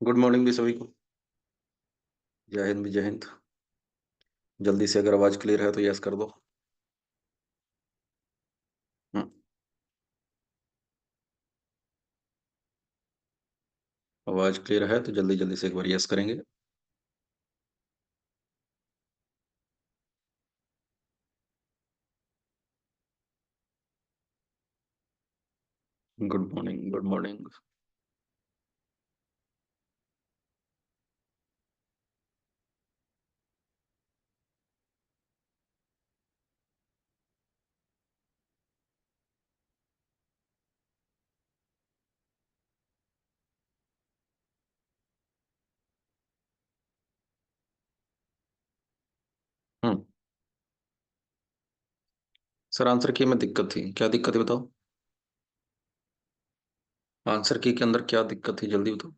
Good morning भी सभी को। जय हिंद भी जय हिंद। जल्दी से अगर आवाज क्लियर है तो यस कर दो। हम्म, आवाज क्लियर है तो जल्दी जल्दी से एक बार यस करेंगे। Good morning good morning. Hmm. Sir answer की में दिक्कत थी, क्या दिक्कत है बताओ। आंसर की के अंदर क्या दिक्कत थी जल्दी बताओ।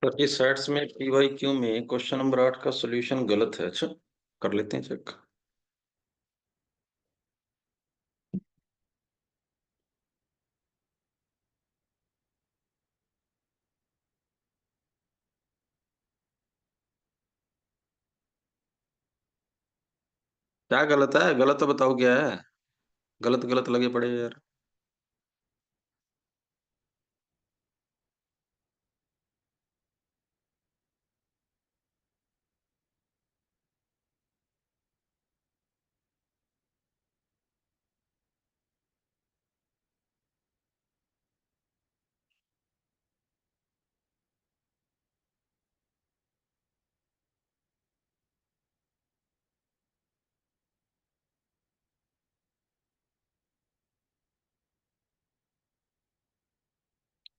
सर ये सेट्स में पीवाई क्यू में क्वेश्चन नंबर 8 का सॉल्यूशन गलत है। अच्छा, कर लेते हैं चेक। क्या गलत है, गलत तो बताओ क्या है। गलत गलत लगे पड़े हो यार।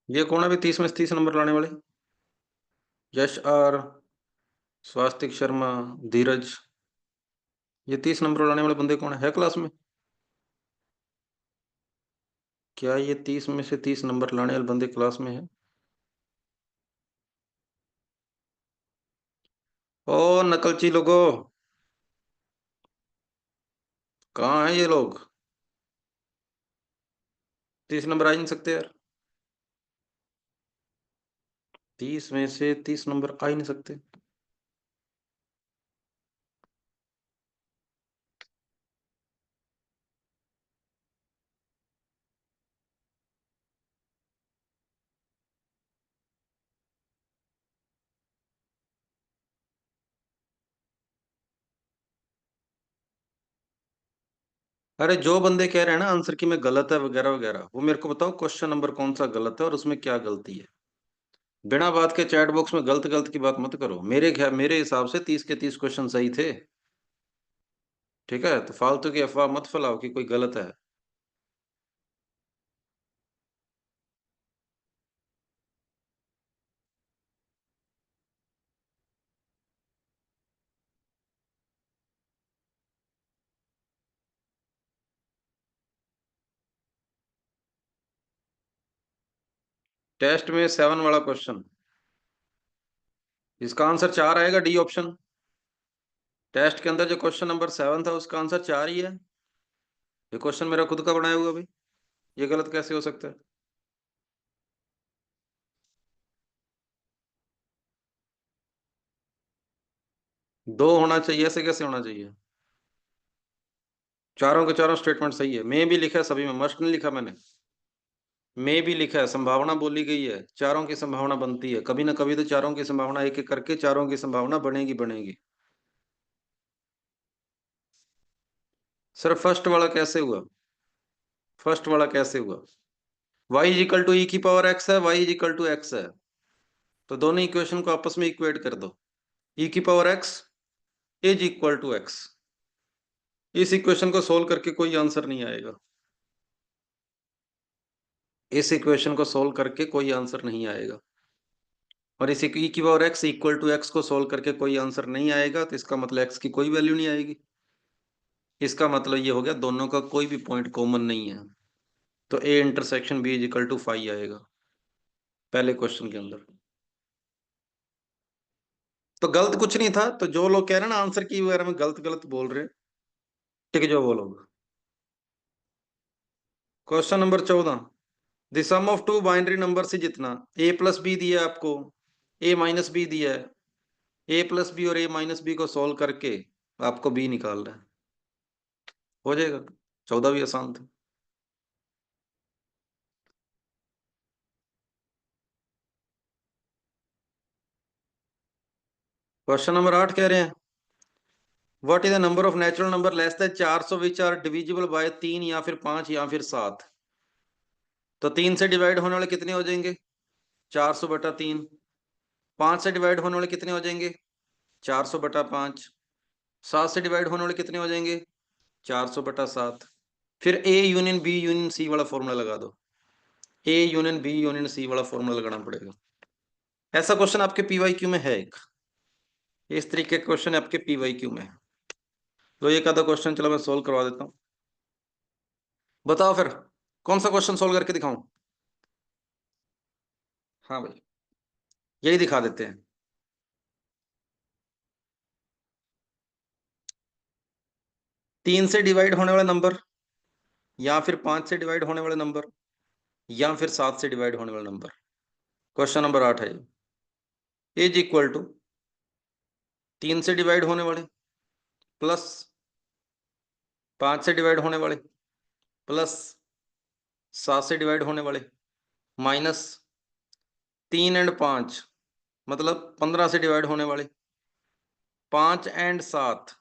ये कौन है अभी 30 में से 30 नंबर लाने वाले? यश आर, स्वास्तिक शर्मा, धीरज। ये 30 नंबर लाने वाले बंदे कौन है क्लास में? क्या ये 30 में से 30 नंबर लाने वाले बंदे क्लास में है? ओ नकलची लोगो, कहाँ है ये लोग? 30 नंबर आ ही नहीं सकते यार। 30 में से 30 नंबर आ ही नहीं सकते। अरे जो बंदे कह रहे हैं ना आंसर की में गलत है वगैरह वगैरह, वो मेरे को बताओ क्वेश्चन नंबर कौन सा गलत है और उसमें क्या गलती है। बिना बात के चैट बॉक्स में गलत गलत की बात मत करो। मेरे हिसाब से 30 के 30 क्वेश्चन सही थे। ठीक है, तो फालतू की अफवाह मत फैलाओ कि कोई गलत है। टेस्ट में 7 वाला क्वेश्चन, इसका आंसर 4 आएगा, डी ऑप्शन। टेस्ट के अंदर जो क्वेश्चन नंबर 7 था उसका आंसर 4 ही है। ये क्वेश्चन मेरा खुद का बनाया हुआ भी, ये गलत कैसे हो सकता है? दो होना चाहिए, ऐसे कैसे होना चाहिए? चारों के चारों स्टेटमेंट सही है, मैं भी लिखा है सभी में, मस्ट नहीं लिखा मैंने। मैं भी लिखा है, संभावना बोली गई है, चारों की संभावना बनती है, कभी ना कभी तो चारों की संभावना एक एक करके चारों की संभावना बनेगी बनेगी। सर फर्स्ट वाला कैसे हुआ? फर्स्ट वाला कैसे हुआ? y is equal to E की पावर x है, y is equal to x है, तो दोनों इक्वेशन को आपस में इक्वेट कर दो। e की power x is equal to x। इस इक्वेशन को सोल्व करके कोई आंसर नहीं आएगा। इस इक्वेशन को सोल्व करके कोई आंसर नहीं आएगा। और इस e की power x equal to x को सोल्व करके कोई आंसर नहीं आएगा, तो इसका मतलब x की कोई वैल्यू नहीं आएगी। इसका मतलब ये हो गया दोनों का कोई भी पॉइंट कॉमन नहीं है, तो A intersection B is equal to 5 आएगा पहले क्वेश्चन के अंदर। तो गलत कुछ नहीं था, तो जो लोग कह रहे हैं ना आंसर की वगैरह में गलत गलत बोल रहे हैं, ठीक है जो बोलोगे। Question number 14, the sum of two binary number से जितना ए प्लस बी दिया है आपको, ए माइनस बी दिया है, ए प्लस बी और ए माइनस बी को सॉल्व करके आपको बी निकालना है, हो जाएगा। 14 भी आसान था। क्वेश्चन नंबर 8 कह रहे हैं what is the number of natural number less than 400 which are divisible by 3 या फिर 5 या फिर 7। तो 3 से डिवाइड होने वाले कितने हो जाएंगे? 400/3। 5 से डिवाइड होने वाले कितने हो जाएंगे? 400/5। 7 से डिवाइड होने वाले कितने हो जाएंगे? 400/7। फिर A union B union C वाला फॉर्मूला लगा दो, A union B union C वाला फॉर्मूला लगाना पड़ेगा। ऐसा क्वेश्चन आपके पीवाईक्यू में है एक, इस तरीके का क्वेश्चन आपके पीवाईक्यू में। तो एक आधा क्वेश्चन चलो मैं सोल्व करवा देता हूँ। बताओ फिर कौन सा क्वेश्चन सोल्व करके दिखाऊं? हाँ भाई, यही दिखा देते हैं। 3 से डिवाइड होने वाला नंबर, या फिर 5 से डिवाइड होने वाले नंबर, या फिर 7 से डिवाइड होने वाला नंबर। क्वेश्चन नंबर 8 है, इज इक्वल टू 3 से डिवाइड होने वाले प्लस 5 से डिवाइड होने वाले प्लस 7 से डिवाइड होने वाले माइनस 3 और 5 मतलब 15 से डिवाइड होने वाले, 5 और 7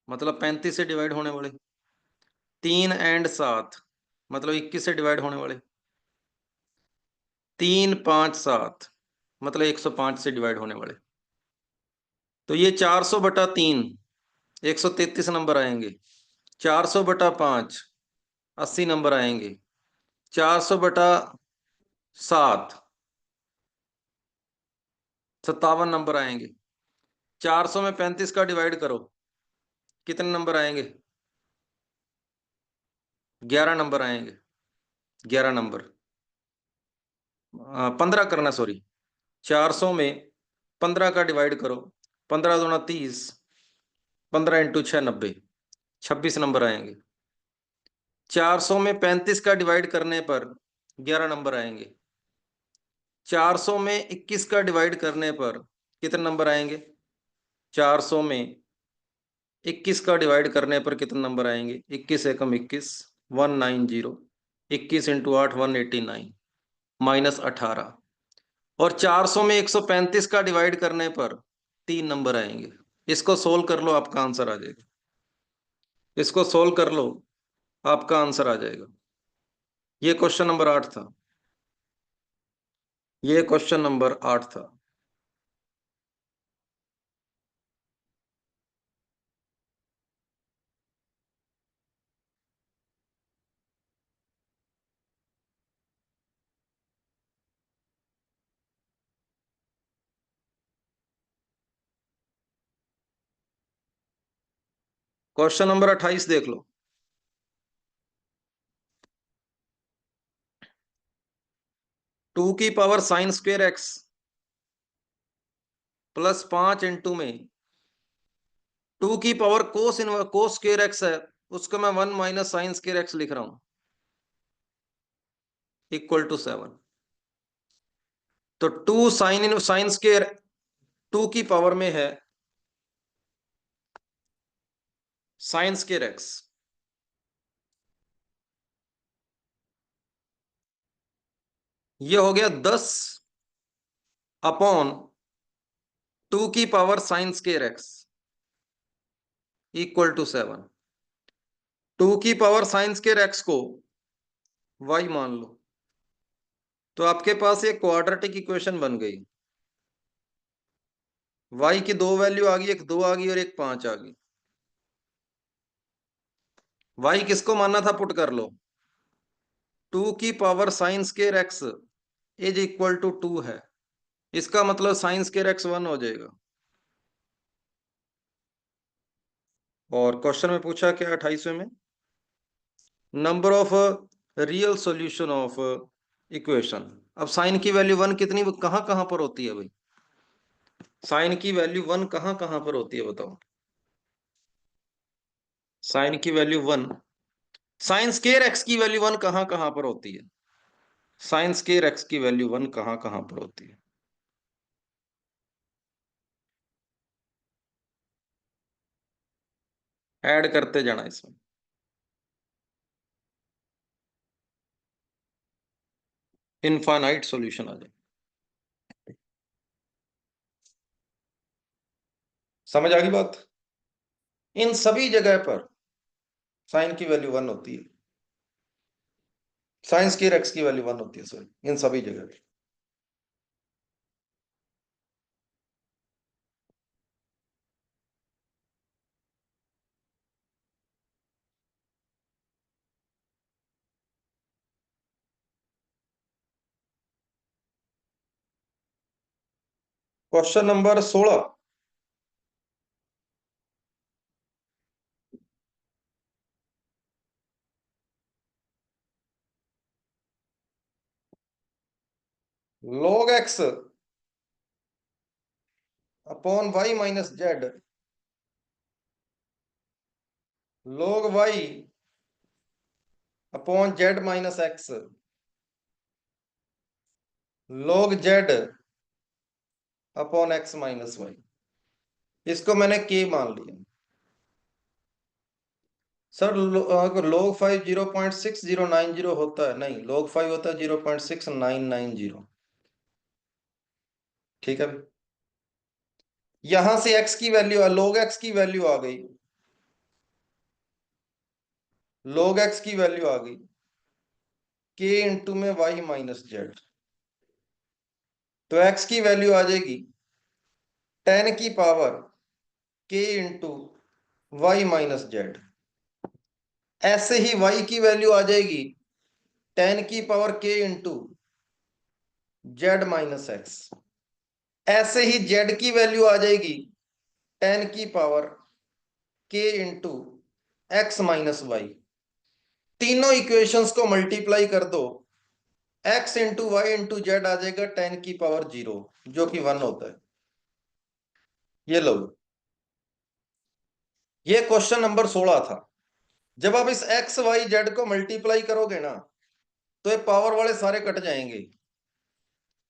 मतलब 35 से डिवाइड होने वाले, 3 और 7 मतलब 21 से डिवाइड होने वाले, 3 5 7 मतलब 105 से डिवाइड होने वाले। तो ये 400/3 133 नंबर आएंगे, 400/5 80 नंबर आएंगे, 400/7 57 नंबर आएंगे। 400 में 35 का डिवाइड करो, कितने नंबर आएंगे? 11 नंबर आएंगे, 11 नंबर। 15 करना, सॉरी। 400 में 15 का डिवाइड करो, 15 दूना 30, 15 × 6 90, 26 नंबर आएंगे। 400 में 35 का डिवाइड करने पर 11 नंबर आएंगे। 400 में 21 का डिवाइड करने पर कितने नंबर आएंगे? 400 में 21 का डिवाइड करने पर कितने नंबर आएंगे? 21 एकम 21, 190, 21 × 8 189 -18। और 400 में 135 का डिवाइड करने पर 3 नंबर आएंगे। इसको सोल्व कर लो, आपका आंसर आ जाएगा। इसको सोल्व कर लो, आपका आंसर आ जाएगा। ये क्वेश्चन नंबर 8 था, ये क्वेश्चन नंबर 8 था। क्वेश्चन नंबर 28 देख लो। 2 की पावर sin² x +5 में 2 की पावर cos² x है, उसको मैं 1 - sin² x लिख रहा हूं, =7। तो 2 sin² 2 की पावर में है sin²x, ये हो गया 10/2 की पावर sin²x =7। 2 की पावर sin² x को y मान लो, तो आपके पास एक क्वाड्रेटिक इक्वेशन बन गई। y की 2 वैल्यू आ गई, एक 2 आ गई और एक 5 आ गई। y किसको मानना था, पुट कर लो। 2 की पावर sin² x =2 है, इसका मतलब sin² x 1 हो जाएगा। और क्वेश्चन में पूछा क्या 28वें में, number of real solution of equation. अब साइन की वैल्यू 1 कितनी कहां कहां पर होती है भाई, साइन की वैल्यू 1 कहां कहां पर होती है बताओ, साइन की वैल्यू 1, साइन स्केयर एक्स की वैल्यू 1 कहां कहां पर होती है, साइन स्केयर एक्स की वैल्यू 1 कहां कहां पर होती है। ऐड करते जाना इसमें, इनफाइनाइट सॉल्यूशन आ जाए। समझ आ गई बात, इन सभी जगह पर साइन की वैल्यू 1 होती है, साइन स्केयर एक्स की वैल्यू 1 होती है, सॉरी इन सभी जगह पर। Question number 16, log x upon y minus Z, log y upon Z minus X, log z upon X minus Y, इसको मैंने k मान लिया। सर log 5 0.6090 होता है, नहीं log 5 होता है 0.6990, ठीक है। यहां से x की वैल्यू log x की वैल्यू आ गई, log x की वैल्यू आ गई k इंटू में y माइनस जेड, तो x की वैल्यू आ जाएगी 10 की पावर k into Y minus Z. ऐसे ही y की वैल्यू आ जाएगी 10 की पावर k into Z minus X. ऐसे ही z की वैल्यू आ जाएगी 10 की पावर k into X minus Y. तीनों इक्वेशंस को मल्टीप्लाई कर दो, x into Y into Z आ जाएगा 10 की पावर 0, जो कि 1 होता है। ये लो, ये क्वेश्चन नंबर 16 था। जब आप इस एक्स वाई जेड को मल्टीप्लाई करोगे ना, तो ये पावर वाले सारे कट जाएंगे,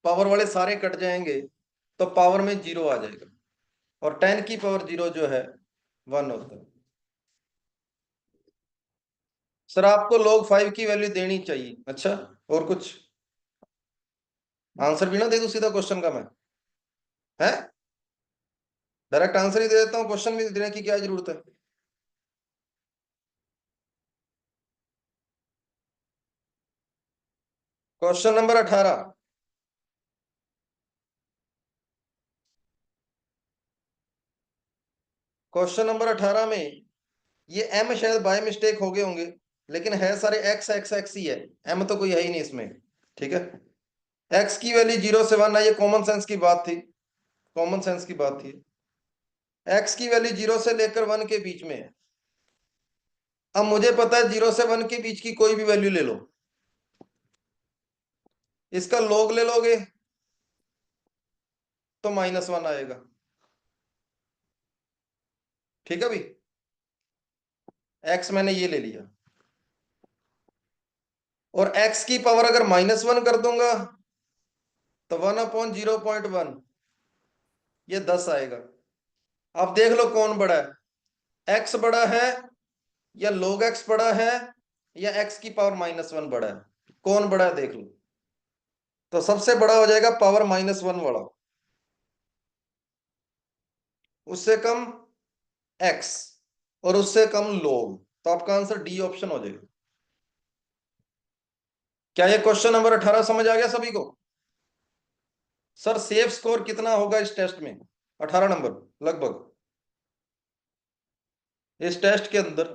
पावर वाले सारे कट जाएंगे, तो पावर में 0 आ जाएगा, और 10 की पावर 0 जो है 1 होता है। सर आपको log 5 की वैल्यू देनी चाहिए, अच्छा और कुछ आंसर भी ना दे दूं सीधा क्वेश्चन का मैं, है डायरेक्ट आंसर ही दे देता हूं, क्वेश्चन भी देने की क्या जरूरत है। क्वेश्चन नंबर 18, क्वेश्चन नंबर 18 में ये m शायद बाय मिस्टेक हो गए होंगे, लेकिन है सारे x x x ही है, m तो कोई है ही नहीं इसमें, ठीक है। x की वैल्यू 0 से 1 है, ये कॉमन सेंस की बात थी, कॉमन सेंस की बात थी। x की वैल्यू 0 से लेकर 1 के बीच में है। अब मुझे पता है 0 से 1 के बीच की कोई भी वैल्यू ले लो, इसका log ले लोगे तो -1 आएगा, ठीक है भाई। x मैंने ये ले लिया, और x की पावर अगर -1 कर दूंगा तो 1/0.1, ये 10 आएगा। अब देख लो कौन बड़ा है, x बड़ा है या log x बड़ा है, या x की पावर -1 बड़ा है, कौन बड़ा है देख लो। तो सबसे बड़ा हो जाएगा पावर -1 वाला, उससे कम x, और उससे कम log, तो आपका आंसर डी ऑप्शन हो जाएगा। क्या ये क्वेश्चन नंबर 18 समझ आ गया सभी को। सर सेफ स्कोर कितना होगा इस टेस्ट में, 18 नंबर लगभग। इस टेस्ट के अंदर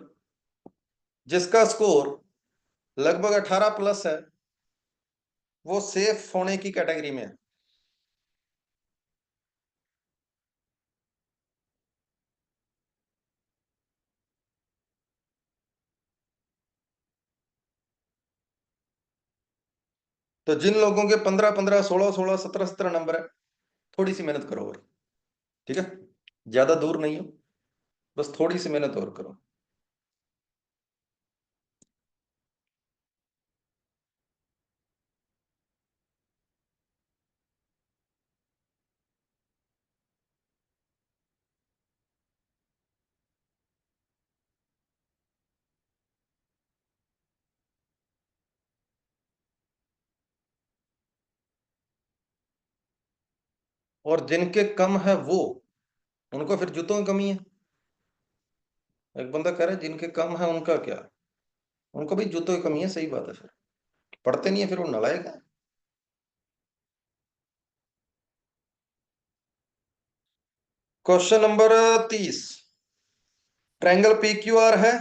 जिसका स्कोर लगभग 18 प्लस है, वो सेफ होने की कैटेगरी में है। तो जिन लोगों के 15 15 16 16 17 17 नंबर है, थोड़ी सी मेहनत करो और, ठीक है, ज्यादा दूर नहीं हो, बस थोड़ी सी मेहनत और करो। और जिनके कम है वो, उनको फिर जूतों की कमी है। एक बंदा कह रहा है जिनके कम है उनका क्या, उनको भी जूतों की कमी है, सही बात है, फिर पढ़ते नहीं है, फिर वो नालायक है। Question number 30। Triangle P Q R है,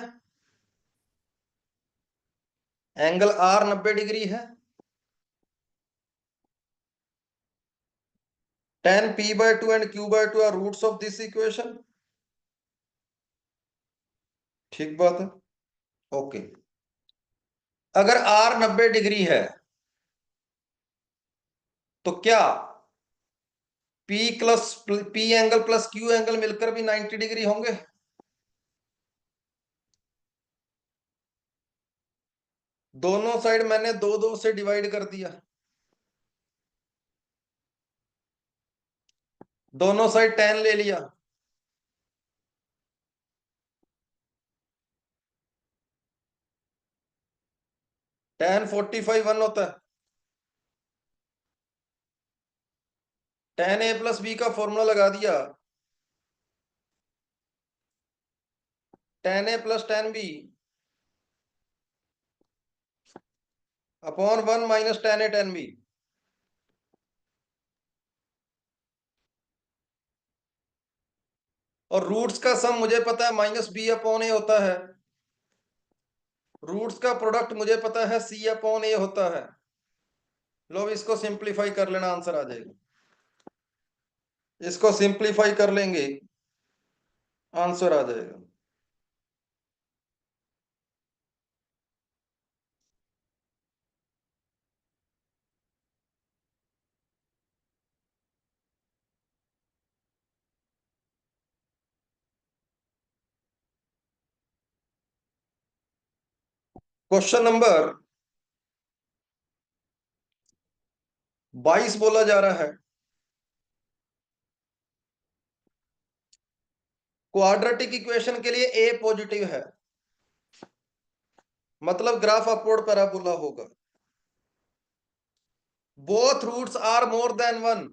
एंगल आर 90 डिग्री है, tan p/2 and q/2 are roots of this equation. ठीक बात है, ओके। अगर r 90 डिग्री है तो क्या p plus p angle plus q angle मिलकर भी 90 डिग्री होंगे? दोनों साइड मैंने दो दो से डिवाइड कर दिया, दोनों साइड tan ले लिया, tan 45 1 होता है। tan a प्लस बी का फॉर्मूला लगा दिया, tan a plus tan b upon 1 minus tan a tan b। और रूट्स का सम मुझे पता है माइनस बी अपॉन ए होता है, रूट्स का प्रोडक्ट मुझे पता है सी अपॉन ए होता है। लो इसको सिंप्लीफाई कर लेना, आंसर आ जाएगा। इसको सिंप्लीफाई कर लेंगे, आंसर आ जाएगा। क्वेश्चन नंबर 22 बोला जा रहा है, क्वाड्रेटिक इक्वेशन के लिए ए पॉजिटिव है, मतलब ग्राफ अपवर्ड पैराबोला होगा। Both roots are more than one,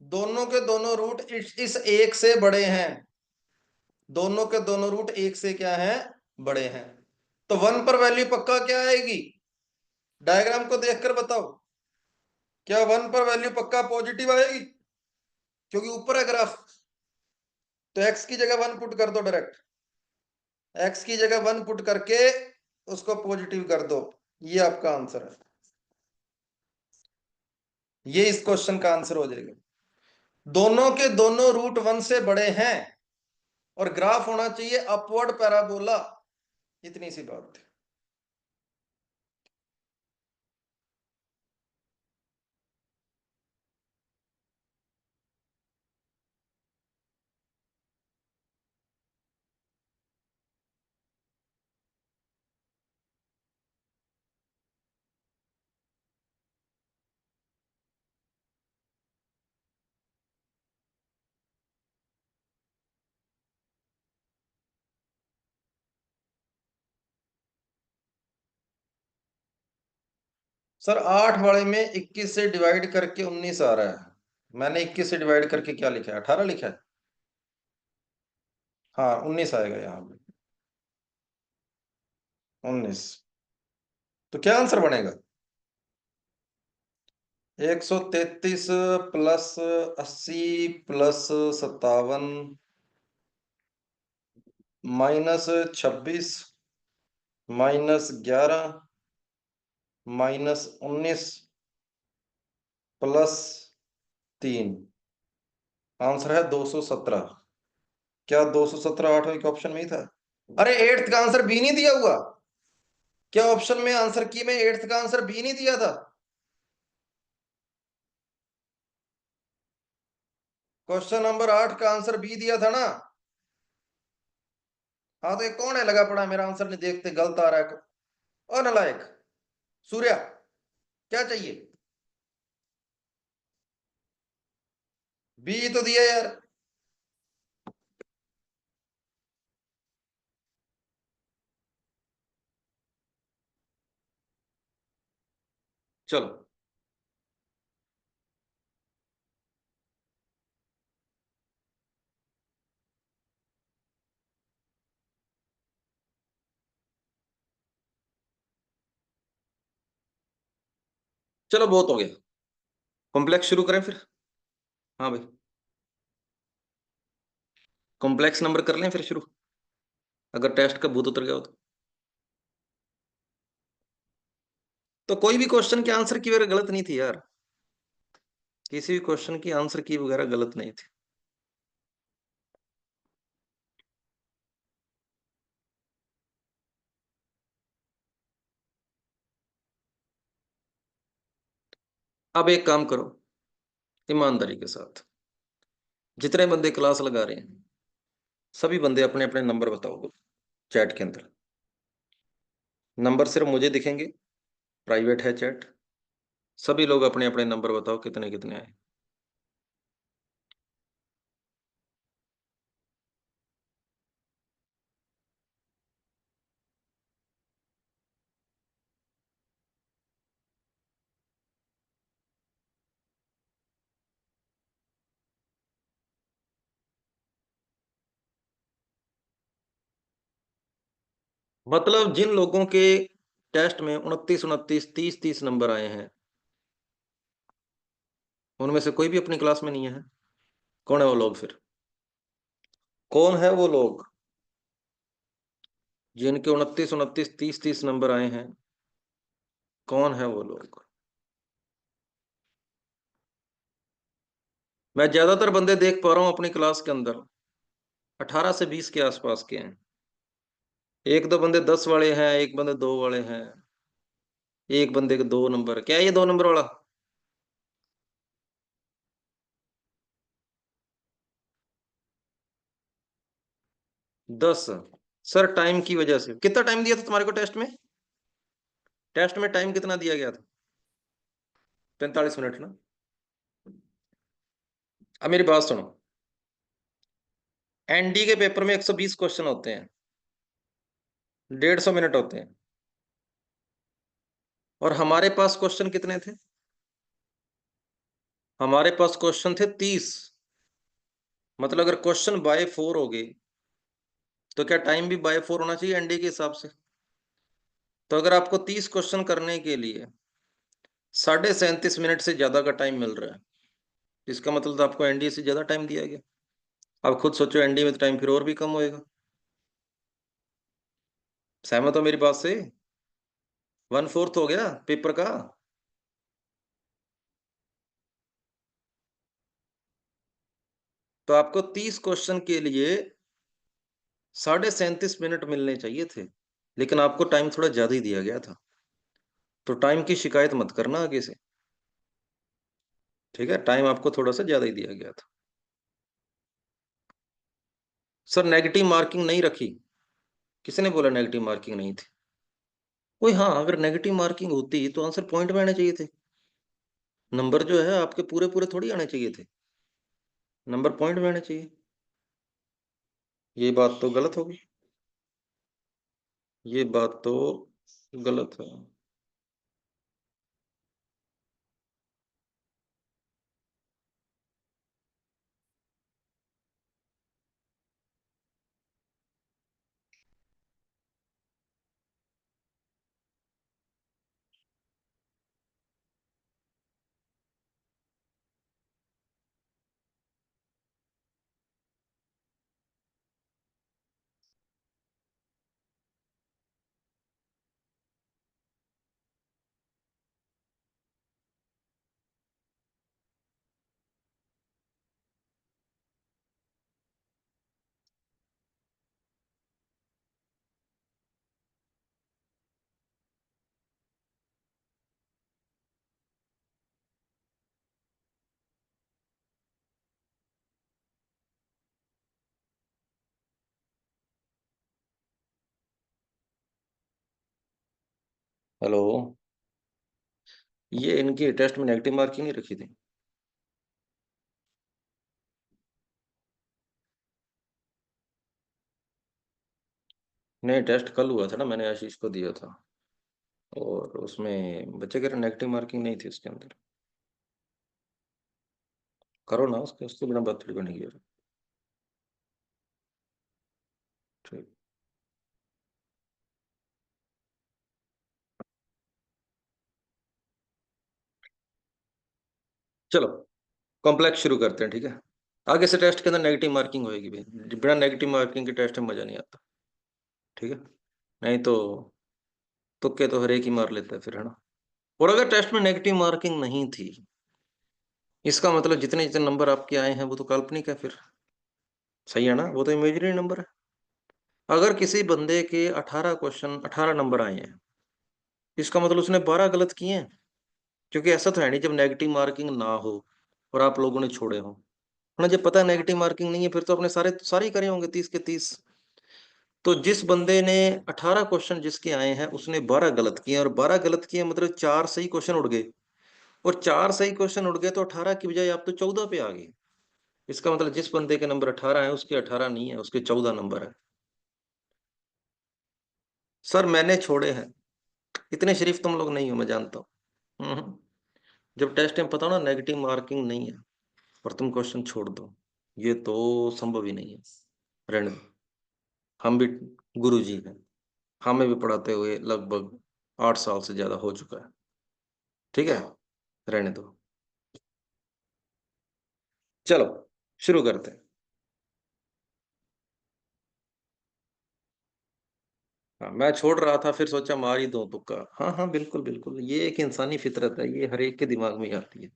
दोनों के दोनों रूट इस एक से बड़े हैं, दोनों के दोनों रूट एक से क्या हैं, बड़े हैं। तो वन पर वैल्यू पक्का क्या आएगी, डायग्राम को देखकर बताओ। क्या वन पर वैल्यू पक्का पॉजिटिव आएगी, क्योंकि ऊपर है ग्राफ। तो एक्स की जगह वन पुट कर दो डायरेक्ट, एक्स की जगह वन पुट करके उसको पॉजिटिव कर दो, ये आपका आंसर है, ये इस क्वेश्चन का आंसर हो जाएगा। दोनों के दोनों रूट वन से बड़े हैं और ग्राफ होना चाहिए अपवर्ड पैराबोला, इतनी सी बात है। सर 8 वाले में 21 से डिवाइड करके 19 आ रहा है, मैंने 21 से डिवाइड करके क्या लिखा है, 18 लिखा है। हाँ 19 आएगा यहाँ पे, 19। तो क्या आंसर बनेगा, 133 प्लस 80 प्लस 57 माइनस 26 -11 -19 +3, आंसर है 217। क्या 217 8वें के ऑप्शन में ही था? अरे एट्थ का आंसर बी नहीं दिया हुआ, क्या ऑप्शन में आंसर की में एट्थ का आंसर बी नहीं दिया था? क्वेश्चन नंबर 8 का आंसर बी दिया था ना? हाँ, तो ये कौन है लगा पड़ा मेरा आंसर नहीं देखते, गलत आ रहा है? ओ नालायक! सूर्या, क्या चाहिए? बी तो दिया यार। चलो, चलो बहुत हो गया। कॉम्प्लेक्स शुरू करें फिर? हाँ भाई, कॉम्प्लेक्स नंबर कर लें फिर शुरू, अगर टेस्ट का भूत उतर गया हो तो कोई भी क्वेश्चन के आंसर की वगैरह गलत नहीं थी यार, किसी भी क्वेश्चन की आंसर की वगैरह गलत नहीं थी। अब एक काम करो, ईमानदारी के साथ, जितने बंदे क्लास लगा रहे हैं सभी बंदे अपने अपने नंबर बताओ चैट के अंदर। नंबर सिर्फ मुझे दिखेंगे, प्राइवेट है चैट। सभी लोग अपने अपने नंबर बताओ कितने कितने आए। मतलब जिन लोगों के टेस्ट में 29 29 30 30 नंबर आए हैं उनमें से कोई भी अपनी क्लास में नहीं है? कौन है वो लोग फिर? कौन है वो लोग जिनके 29 29 30 30 नंबर आए हैं? कौन है वो लोग? मैं ज्यादातर बंदे देख पा रहा हूं अपनी क्लास के अंदर 18 से 20 के आसपास के हैं। एक दो बंदे 10 वाले हैं, एक बंदे 2 वाले हैं, एक बंदे के 2 नंबर। क्या है ये 2 नंबर वाला? 10? सर टाइम की वजह से। कितना टाइम दिया था तुम्हारे को टेस्ट में? टेस्ट में टाइम कितना दिया गया था? 45 मिनट ना? अब मेरी बात सुनो, एनडी के पेपर में 120 क्वेश्चन होते हैं, 150 मिनट होते हैं, और हमारे पास क्वेश्चन कितने थे? हमारे पास क्वेश्चन थे 30। मतलब अगर क्वेश्चन बाय 4 हो गए तो क्या टाइम भी बाय 4 होना चाहिए एनडी के हिसाब से? तो अगर आपको 30 क्वेश्चन करने के लिए 37.5 मिनट से ज्यादा का टाइम मिल रहा है, इसका मतलब तो आपको एनडीए से ज्यादा टाइम दिया गया। अब खुद सोचो, एनडीए में तो टाइम फिर और भी कम होएगा। सहमत हो मेरी बात से? 1/4 हो गया पेपर का। तो आपको 30 क्वेश्चन के लिए 37.5 मिनट मिलने चाहिए थे, लेकिन आपको टाइम थोड़ा ज्यादा ही दिया गया था। तो टाइम की शिकायत मत करना आगे से, ठीक है? टाइम आपको थोड़ा सा ज्यादा ही दिया गया था। सर नेगेटिव मार्किंग नहीं रखी? किसने बोला नेगेटिव मार्किंग नहीं थी? कोई, हाँ, अगर नेगेटिव मार्किंग होती तो आंसर पॉइंट में आने चाहिए थे। नंबर जो है आपके पूरे पूरे थोड़ी आने चाहिए थे, नंबर पॉइंट में आने चाहिए। ये बात तो गलत होगी, ये बात तो गलत है। हेलो, ये इनकी टेस्ट में नेगेटिव मार्किंग नहीं रखी थी? नहीं, टेस्ट कल हुआ था ना, मैंने आशीष को दिया था। और उसमें बच्चे कह रहे नेगेटिव मार्किंग नहीं थी उसके अंदर। करो ना, उसके बिना बात थोड़ी बनेगी यार। ठीक। चलो, कॉम्प्लेक्स शुरू करते हैं, ठीक है। आगे से टेस्ट के अंदर नेगेटिव मार्किंग होएगी भाई। बिना नेगेटिव मार्किंग के टेस्ट में मजा नहीं आता। ठीक है। नहीं तो तुक्के तो हर एक ही मार लेता है फिर, है ना। और अगर टेस्ट में नेगेटिव मार्किंग नहीं थी, इसका मतलब जितने जितने नंबर आपके आए हैं वो तो काल्पनिक है फिर। सही है ना, वो तो इमेजिनरी नंबर है। अगर किसी बंदे के 18 क्वेश्चन 18 नंबर आए हैं, इसका मतलब उसने 12 गलत किए हैं। क्योंकि ऐसा तो है नहीं जब नेगेटिव मार्किंग ना हो और आप लोगों ने छोड़े हो, है ना। जब पता है नेगेटिव मार्किंग नहीं है, फिर तो अपने सारे ही करे होंगे 30 के 30। तो जिस बंदे ने 18 क्वेश्चन जिसके आए हैं उसने 12 गलत किए, और 12 गलत किए मतलब 4 सही क्वेश्चन उड़ गए। और 4 सही क्वेश्चन उड़ गए तो 18 की बजाय आप तो 14 पे आ गए। इसका मतलब जिस बंदे के नंबर 18 है उसके 18 नहीं है, उसके 14 नंबर है। सर मैंने छोड़े हैं। इतने शरीफ तुम लोग नहीं हो, मैं जानता हूँ। जब टेस्ट में पता हो ना नेगेटिव मार्किंग नहीं है और तुम क्वेश्चन छोड़ दो, ये तो संभव ही नहीं है। रहने दो। हम भी गुरु जी हैं, हमें भी पढ़ाते हुए लगभग 8 साल से ज्यादा हो चुका है। ठीक है, रहने दो। चलो, शुरू करते हैं। हाँ, मैं छोड़ रहा था फिर सोचा मार ही दो तुक्का। हाँ हाँ, बिल्कुल बिल्कुल, ये एक इंसानी फितरत है, ये हर एक के दिमाग में ही आती है।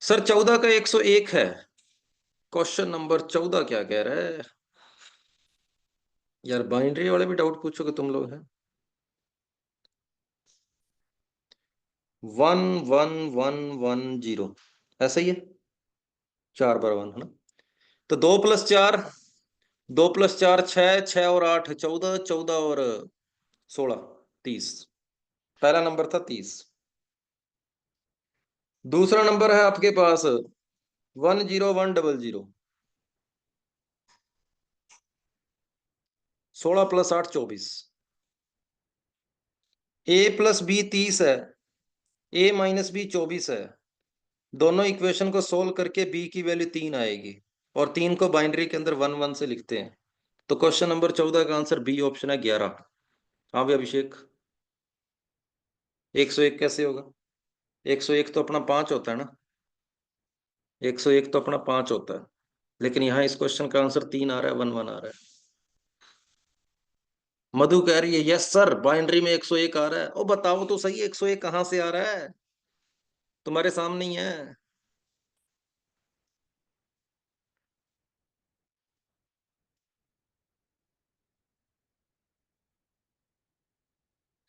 सर 14 का 101 है। क्वेश्चन नंबर 14 क्या कह रहा है? यार बाइनरी वाले भी डाउट पूछोगे तुम लोग हैं। 1 1 1 1 0, ऐसा ही है। 4 बार 1 है ना। तो 2 + 4, 2 + 4 6, 6 और 8 14, 14 और 16 30। पहला नंबर था 30। दूसरा नंबर है आपके पास 1 0 1 0 0। 16 + 8 24। A + B 30 है, A - B 24 है। दोनों इक्वेशन को सोल्व करके बी की वैल्यू 3 आएगी। और 3 को बाइनरी के अंदर 1 1 से लिखते हैं। तो क्वेश्चन नंबर 14 का आंसर बी ऑप्शन है 11। हाँ भाई अभिषेक, 101 कैसे होगा? 101 तो अपना 5 होता है ना। 101 तो अपना 5 होता है। लेकिन यहाँ इस क्वेश्चन का आंसर 3 आ रहा है, 1 1 आ रहा है। मधु कह रही है यस सर, बाइनरी में 101 आ रहा है। ओ बताओ तो सही, 101 कहाँ से आ रहा है? तुम्हारे सामने ही है।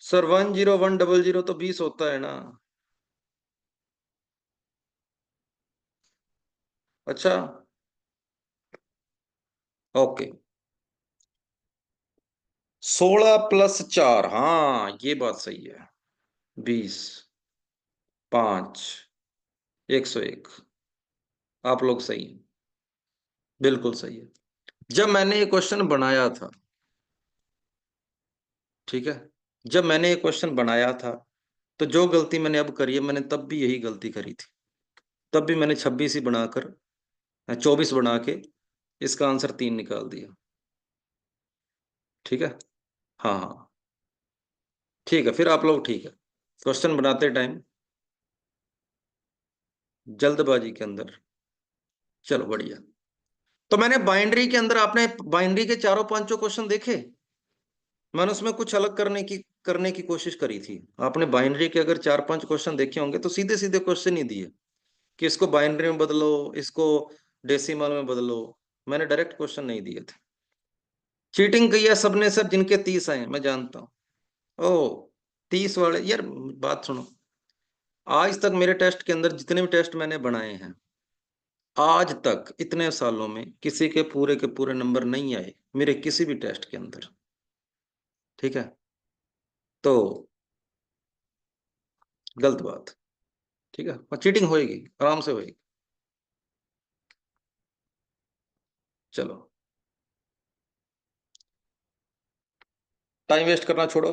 सर 1 0 1 0 0 तो 20 होता है ना। अच्छा, ओके। 16 + 4, हाँ ये बात सही है। 20, 5, 101। आप लोग सही हैं, बिल्कुल सही है। जब मैंने ये क्वेश्चन बनाया था, ठीक है, जब मैंने ये क्वेश्चन बनाया था, तो जो गलती मैंने अब करी है, मैंने तब भी यही गलती करी थी। तब भी मैंने 26 ही बनाकर 24 बना के इसका आंसर 3 निकाल दिया। ठीक है। हाँ हाँ, ठीक है फिर आप लोग, ठीक है। क्वेश्चन बनाते टाइम जल्दबाजी के अंदर। चलो बढ़िया। तो मैंने बाइनरी के अंदर, आपने बाइनरी के चारों पांचों क्वेश्चन देखे? मैंने उसमें कुछ अलग करने की कोशिश करी थी। आपने बाइनरी के अगर 4 5 क्वेश्चन देखे होंगे तो सीधे सीधे क्वेश्चन ही दिए कि इसको बाइनरी में बदलो, इसको डेसिमल में बदलो। मैंने डायरेक्ट क्वेश्चन नहीं दिए थे। चीटिंग किया सबने सर, जिनके 30 आए मैं जानता हूँ। ओ, 30 वाले यार, बात सुनो। आज तक मेरे टेस्ट के अंदर जितने भी टेस्ट मैंने बनाए हैं, आज तक इतने सालों में किसी के पूरे नंबर नहीं आए मेरे किसी भी टेस्ट के अंदर। ठीक है। तो गलत बात, ठीक है, और चीटिंग होएगी, आराम से होएगी। चलो टाइम वेस्ट करना छोड़ो।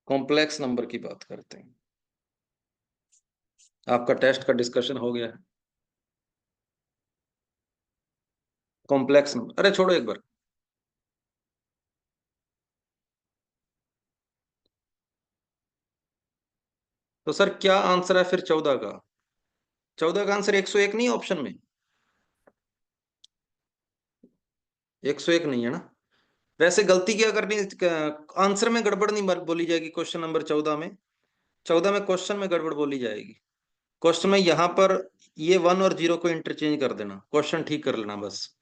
कॉम्प्लेक्स नंबर की बात करते हैं। आपका टेस्ट का डिस्कशन हो गया है। कॉम्प्लेक्स नंबर, अरे छोड़ो एक बार। तो सर क्या आंसर है फिर 14 का? 14 का आंसर 101 नहीं है ऑप्शन में? 101 नहीं है ना? वैसे गलती क्या करनी, आंसर में गड़बड़ नहीं बोली जाएगी क्वेश्चन नंबर 14 में। 14 में क्वेश्चन में गड़बड़ बोली जाएगी। क्वेश्चन में यहां पर ये 1 और 0 को इंटरचेंज कर देना, क्वेश्चन ठीक कर लेना बस।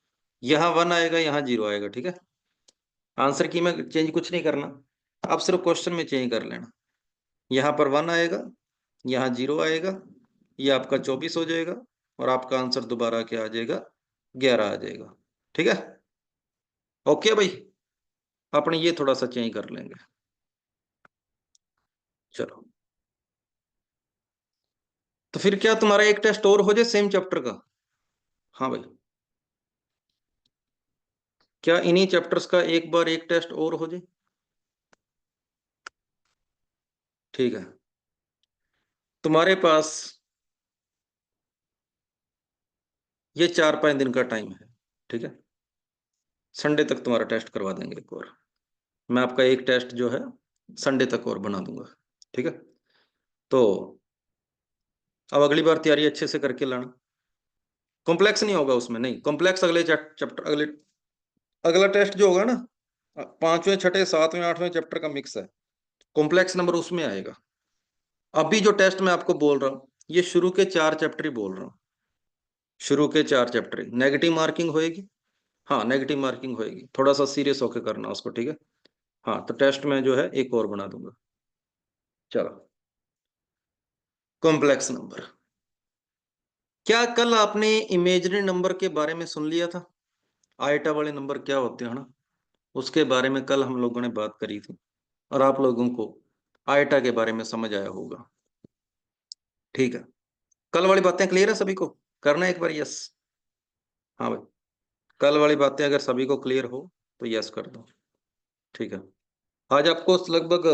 यहाँ 1 आएगा, यहाँ 0 आएगा, ठीक है। आंसर की में चेंज कुछ नहीं करना, आप सिर्फ क्वेश्चन में चेंज कर लेना। यहाँ पर 1 आएगा, यहाँ 0 आएगा, ये आपका 24 हो जाएगा, और आपका आंसर दोबारा क्या आ जाएगा? 11 आ जाएगा, ठीक है। ओके भाई, अपने ये थोड़ा सा चेंज कर लेंगे। चलो, तो फिर क्या तुम्हारा एक टेस्ट और हो जाए सेम चैप्टर का? हाँ भाई, क्या इन्हीं चैप्टर्स का एक बार एक टेस्ट और हो जाए? ठीक है, तुम्हारे पास ये 4-5 दिन का टाइम है, ठीक है। संडे तक तुम्हारा टेस्ट करवा देंगे एक और। मैं आपका एक टेस्ट जो है संडे तक और बना दूंगा, ठीक है। तो अब अगली बार तैयारी अच्छे से करके लाना। कॉम्प्लेक्स नहीं होगा उसमें, नहीं कॉम्प्लेक्स अगले चैप्टर, अगले अगला टेस्ट जो होगा ना, 5वें 6ठे 7वें 8वें चैप्टर का मिक्स है। कॉम्प्लेक्स नंबर उसमें आएगा। अभी जो टेस्ट मैं आपको बोल रहा हूँ, ये शुरू के 4 चैप्टर ही बोल रहा हूँ। शुरू के 4 चैप्टर ही नेगेटिव मार्किंग होएगी। हाँ, नेगेटिव मार्किंग होएगी, थोड़ा सा सीरियस होकर करना उसको, ठीक है। हाँ, तो टेस्ट में जो है एक और बना दूंगा। चलो, कॉम्प्लेक्स नंबर। क्या कल आपने इमेजिनरी नंबर के बारे में सुन लिया था? आइटा वाले नंबर क्या होते हैं ना, उसके बारे में कल हम लोगों ने बात करी थी, और आप लोगों को आइटा के बारे में समझ आया होगा, ठीक है। कल वाली बातें क्लियर है सभी को? करना है एक बार यस? हाँ भाई, कल वाली बातें अगर सभी को क्लियर हो तो यस कर दो, ठीक है। आज आपको लगभग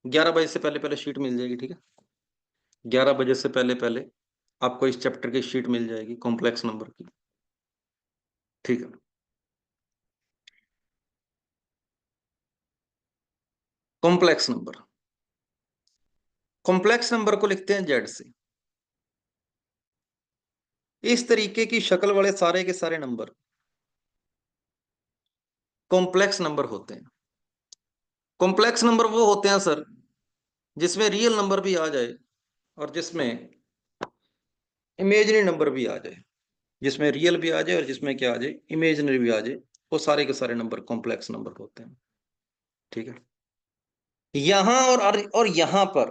11 बजे से पहले पहले शीट मिल जाएगी, ठीक है। 11 बजे से पहले पहले आपको इस चैप्टर की शीट मिल जाएगी कॉम्प्लेक्स नंबर की, ठीक है। कॉम्प्लेक्स नंबर, कॉम्प्लेक्स नंबर को लिखते हैं जेड से। इस तरीके की शक्ल वाले सारे के सारे नंबर कॉम्प्लेक्स नंबर होते हैं। कॉम्प्लेक्स नंबर वो होते हैं सर जिसमें रियल नंबर भी आ जाए, और जिसमें इमेजिनरी नंबर भी आ जाए। जिसमें रियल भी आ जाए और जिसमें क्या आ जाए, इमेजिनरी भी आ जाए, वो सारे के सारे नंबर कॉम्प्लेक्स नंबर होते हैं, ठीक है। यहां और यहां पर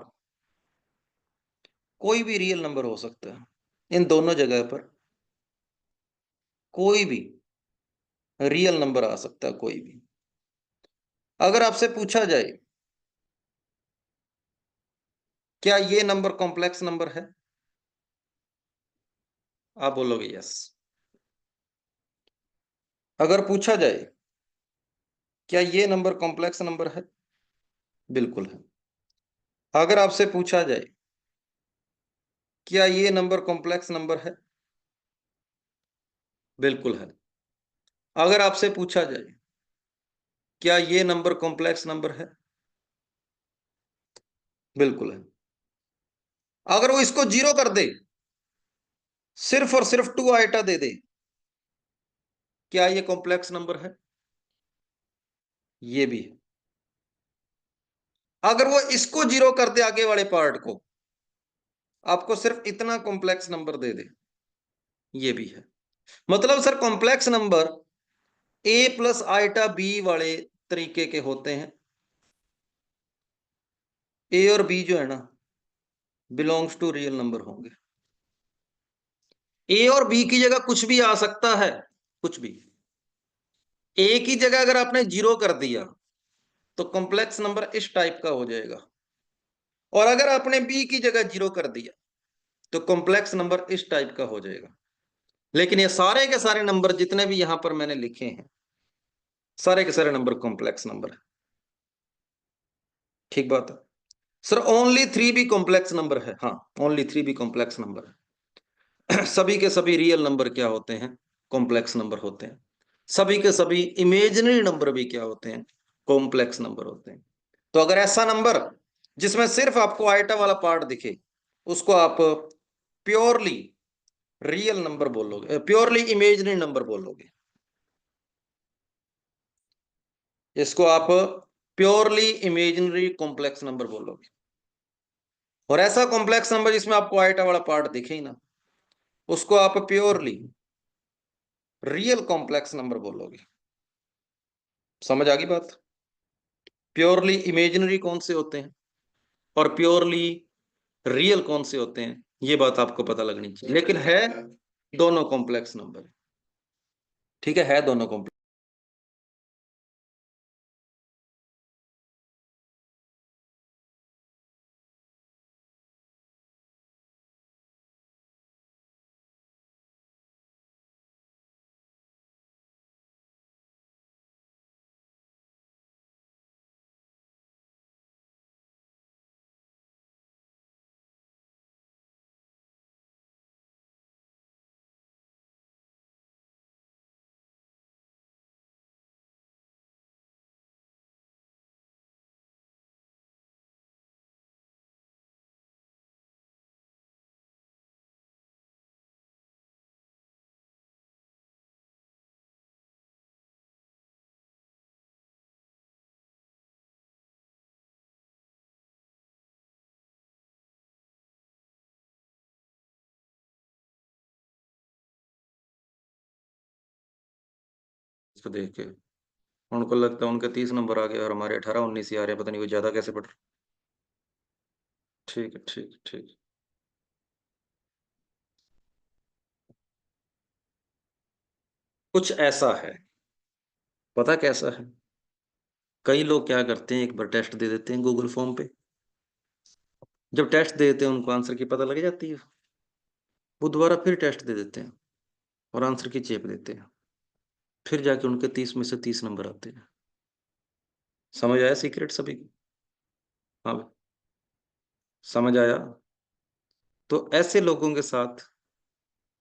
कोई भी रियल नंबर हो सकता है। इन दोनों जगह पर कोई भी रियल नंबर आ सकता है, कोई भी। अगर आपसे पूछा जाए क्या ये नंबर कॉम्प्लेक्स नंबर है, आप बोलोगे यस। अगर पूछा जाए क्या ये नंबर कॉम्प्लेक्स नंबर है, बिल्कुल है। अगर आपसे पूछा जाए क्या ये नंबर कॉम्प्लेक्स नंबर है, बिल्कुल है। अगर आपसे पूछा जाए क्या ये नंबर कॉम्प्लेक्स नंबर है, बिल्कुल है। अगर वो इसको 0 कर दे, सिर्फ और सिर्फ 2 आइटा दे दे, क्या ये कॉम्प्लेक्स नंबर है? ये भी है। अगर वो इसको 0 कर दे, आगे वाले पार्ट को, आपको सिर्फ इतना कॉम्प्लेक्स नंबर दे दे, ये भी है। मतलब sir complex number A plus iota B वाले तरीके के होते हैं। ए और बी जो है ना, बिलोंग्स टू रियल नंबर होंगे। ए और बी की जगह कुछ भी आ सकता है, कुछ भी। ए की जगह अगर आपने 0 कर दिया तो कॉम्प्लेक्स नंबर इस टाइप का हो जाएगा, और अगर आपने बी की जगह 0 कर दिया तो कॉम्प्लेक्स नंबर इस टाइप का हो जाएगा। लेकिन ये सारे के सारे नंबर जितने भी यहां पर मैंने लिखे हैं, सारे के सारे नंबर कॉम्प्लेक्स नंबर है। ठीक बात है सर, ओनली 3 भी कॉम्प्लेक्स नंबर है। हाँ, ओनली 3 भी कॉम्प्लेक्स नंबर है। सभी के सभी रियल नंबर क्या होते हैं? कॉम्प्लेक्स नंबर होते हैं। सभी के सभी इमेजिनरी नंबर भी क्या होते हैं? कॉम्प्लेक्स नंबर होते हैं। तो अगर ऐसा नंबर जिसमें सिर्फ आपको आइटा वाला पार्ट दिखे, उसको आप प्योरली रियल नंबर बोलोगे, प्योरली इमेजिनरी नंबर बोलोगे। इसको आप प्योरली इमेजिनरी कॉम्प्लेक्स नंबर बोलोगे। और ऐसा कॉम्प्लेक्स नंबर जिसमें आपको आइटा वाला पार्ट दिखे ही ना, उसको आप प्योरली रियल कॉम्प्लेक्स नंबर बोलोगे। समझ आ गई बात? प्योरली इमेजिनरी कौन से होते हैं और प्योरली रियल कौन से होते हैं, ये बात आपको पता लगनी चाहिए। लेकिन है दोनों कॉम्प्लेक्स नंबर। ठीक है दोनों कॉम्प्लेक्स। इसको देख के उनको लगता है उनके 30 नंबर आ गए और हमारे 18-19 ही आ रहे हैं, पता नहीं वो ज्यादा कैसे पढ़ रहे। ठीक है, ठीक है, ठीक है। कुछ ऐसा है, पता कैसा है? कई लोग क्या करते हैं, एक बार टेस्ट दे देते हैं गूगल फॉर्म पे। जब टेस्ट दे देते हैं उनको आंसर की पता लग जाती है, वो दोबारा फिर टेस्ट दे देते हैं और आंसर की चेप देते हैं। फिर जाके उनके 30 में से 30 नंबर आते हैं। समझ आया सीक्रेट सभी को? हाँ भाई, समझ आया? तो ऐसे लोगों के साथ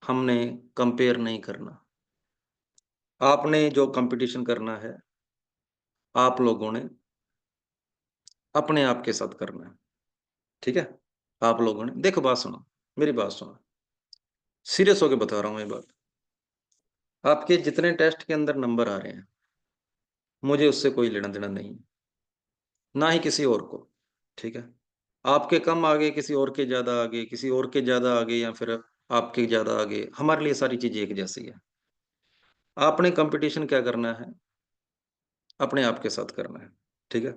हमने कंपेयर नहीं करना। आपने जो कंपटीशन करना है, आप लोगों ने अपने आप के साथ करना है। ठीक है? आप लोगों ने देखो, बात सुनो, मेरी बात सुनो, सीरियस होके बता रहा हूँ ये बात। आपके जितने टेस्ट के अंदर नंबर आ रहे हैं, मुझे उससे कोई लेना देना नहीं है, ना ही किसी और को। ठीक है? आपके कम आगे, किसी और के ज्यादा आगे, किसी और के ज्यादा आगे, या फिर आपके ज्यादा आगे, हमारे लिए सारी चीजें एक जैसी है। आपने कंपटीशन क्या करना है? अपने आप के साथ करना है। ठीक है?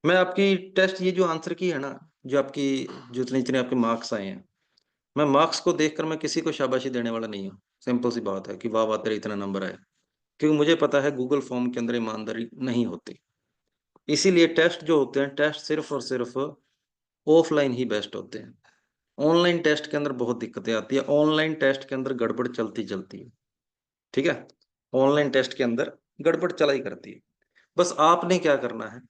मैं आपकी टेस्ट, ये जो आंसर की है ना, जो आपकी, जो इतने इतने आपके मार्क्स आए हैं, मैं मार्क्स को देखकर मैं किसी को शाबाशी देने वाला नहीं हूँ। सिंपल सी बात है कि वाह वाह तेरे इतना नंबर आया, क्योंकि मुझे पता है गूगल फॉर्म के अंदर ईमानदारी नहीं होती। इसीलिए टेस्ट जो होते हैं, टेस्ट सिर्फ और सिर्फ ऑफलाइन ही बेस्ट होते हैं। ऑनलाइन टेस्ट के अंदर बहुत दिक्कतें आती है, ऑनलाइन टेस्ट के अंदर गड़बड़ चलती चलती है। ठीक है? ऑनलाइन टेस्ट के अंदर गड़बड़ चला ही करती है। बस आपने क्या करना है,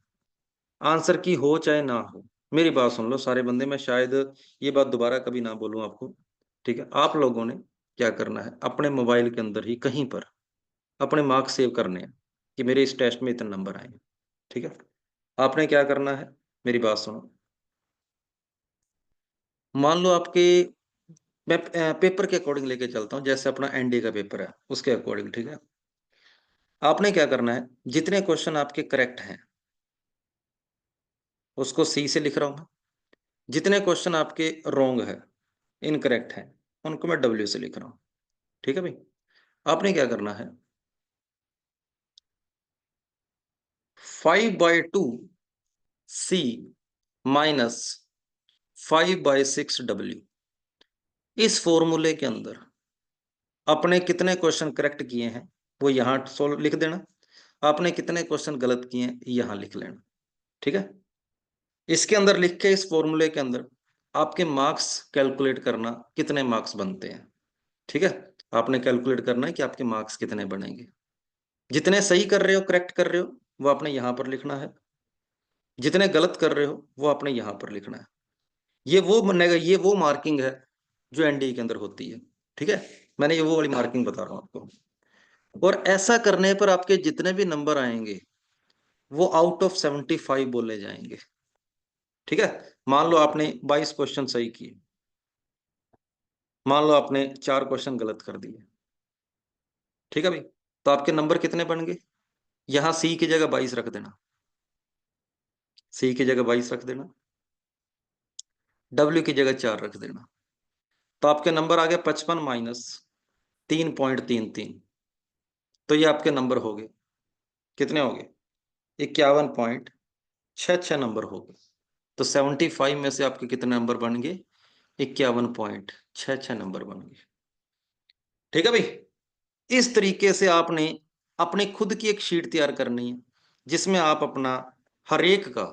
आंसर की हो चाहे ना हो, मेरी बात सुन लो सारे बंदे, मैं शायद ये बात दोबारा कभी ना बोलूं आपको। ठीक है? आप लोगों ने क्या करना है, अपने मोबाइल के अंदर ही कहीं पर अपने मार्क्स सेव करने हैं कि मेरे इस टेस्ट में इतने नंबर आए हैं। ठीक है? आपने क्या करना है, मेरी बात सुनो। मान लो आपके, मैं पेपर के अकॉर्डिंग लेके चलता हूँ, जैसे अपना एनडीए का पेपर है उसके अकॉर्डिंग। ठीक है? आपने क्या करना है, जितने क्वेश्चन आपके करेक्ट हैं उसको सी से लिख रहा हूं मैं, जितने क्वेश्चन आपके रॉन्ग है, इनकरेक्ट है, उनको मैं डब्ल्यू से लिख रहा हूं। ठीक है भाई? आपने क्या करना है, 5/2 सी माइनस 5/6 डब्ल्यू, इस फॉर्मूले के अंदर आपने कितने क्वेश्चन करेक्ट किए हैं वो यहाँ सोल्व लिख देना, आपने कितने क्वेश्चन गलत किए हैं यहाँ लिख लेना। ठीक है, इसके अंदर लिख के इस फॉर्मूले के अंदर आपके मार्क्स कैलकुलेट करना कितने मार्क्स बनते हैं। ठीक है, आपने कैलकुलेट करना है कि आपके मार्क्स कितने बनेंगे। जितने सही कर रहे हो, करेक्ट कर रहे हो, वो आपने यहां पर लिखना है, जितने गलत कर रहे हो वो आपने यहां पर लिखना है। ये वो मार्किंग है जो एनडीए के अंदर होती है। ठीक है, मैंने ये वो वाली मार्किंग बता रहा हूं आपको। और ऐसा करने पर आपके जितने भी नंबर आएंगे वो आउट ऑफ 75 बोले जाएंगे। ठीक है, मान लो आपने 22 क्वेश्चन सही किए, मान लो आपने 4 क्वेश्चन गलत कर दिए। ठीक है भाई, तो आपके नंबर कितने बन गए? यहां सी की जगह 22 रख देना, सी की जगह 22 रख देना, डब्ल्यू की जगह 4 रख देना। तो आपके नंबर आ गए 55 माइनस 3.33। तो ये आपके नंबर हो गए, कितने हो गए? 51.66 नंबर हो गए। तो 75 में से आपके कितने नंबर बन गए? 51.66 नंबर बन गए। ठीक है भाई, इस तरीके से आपने अपने खुद की एक शीट तैयार करनी है जिसमें आप अपना हर एक का,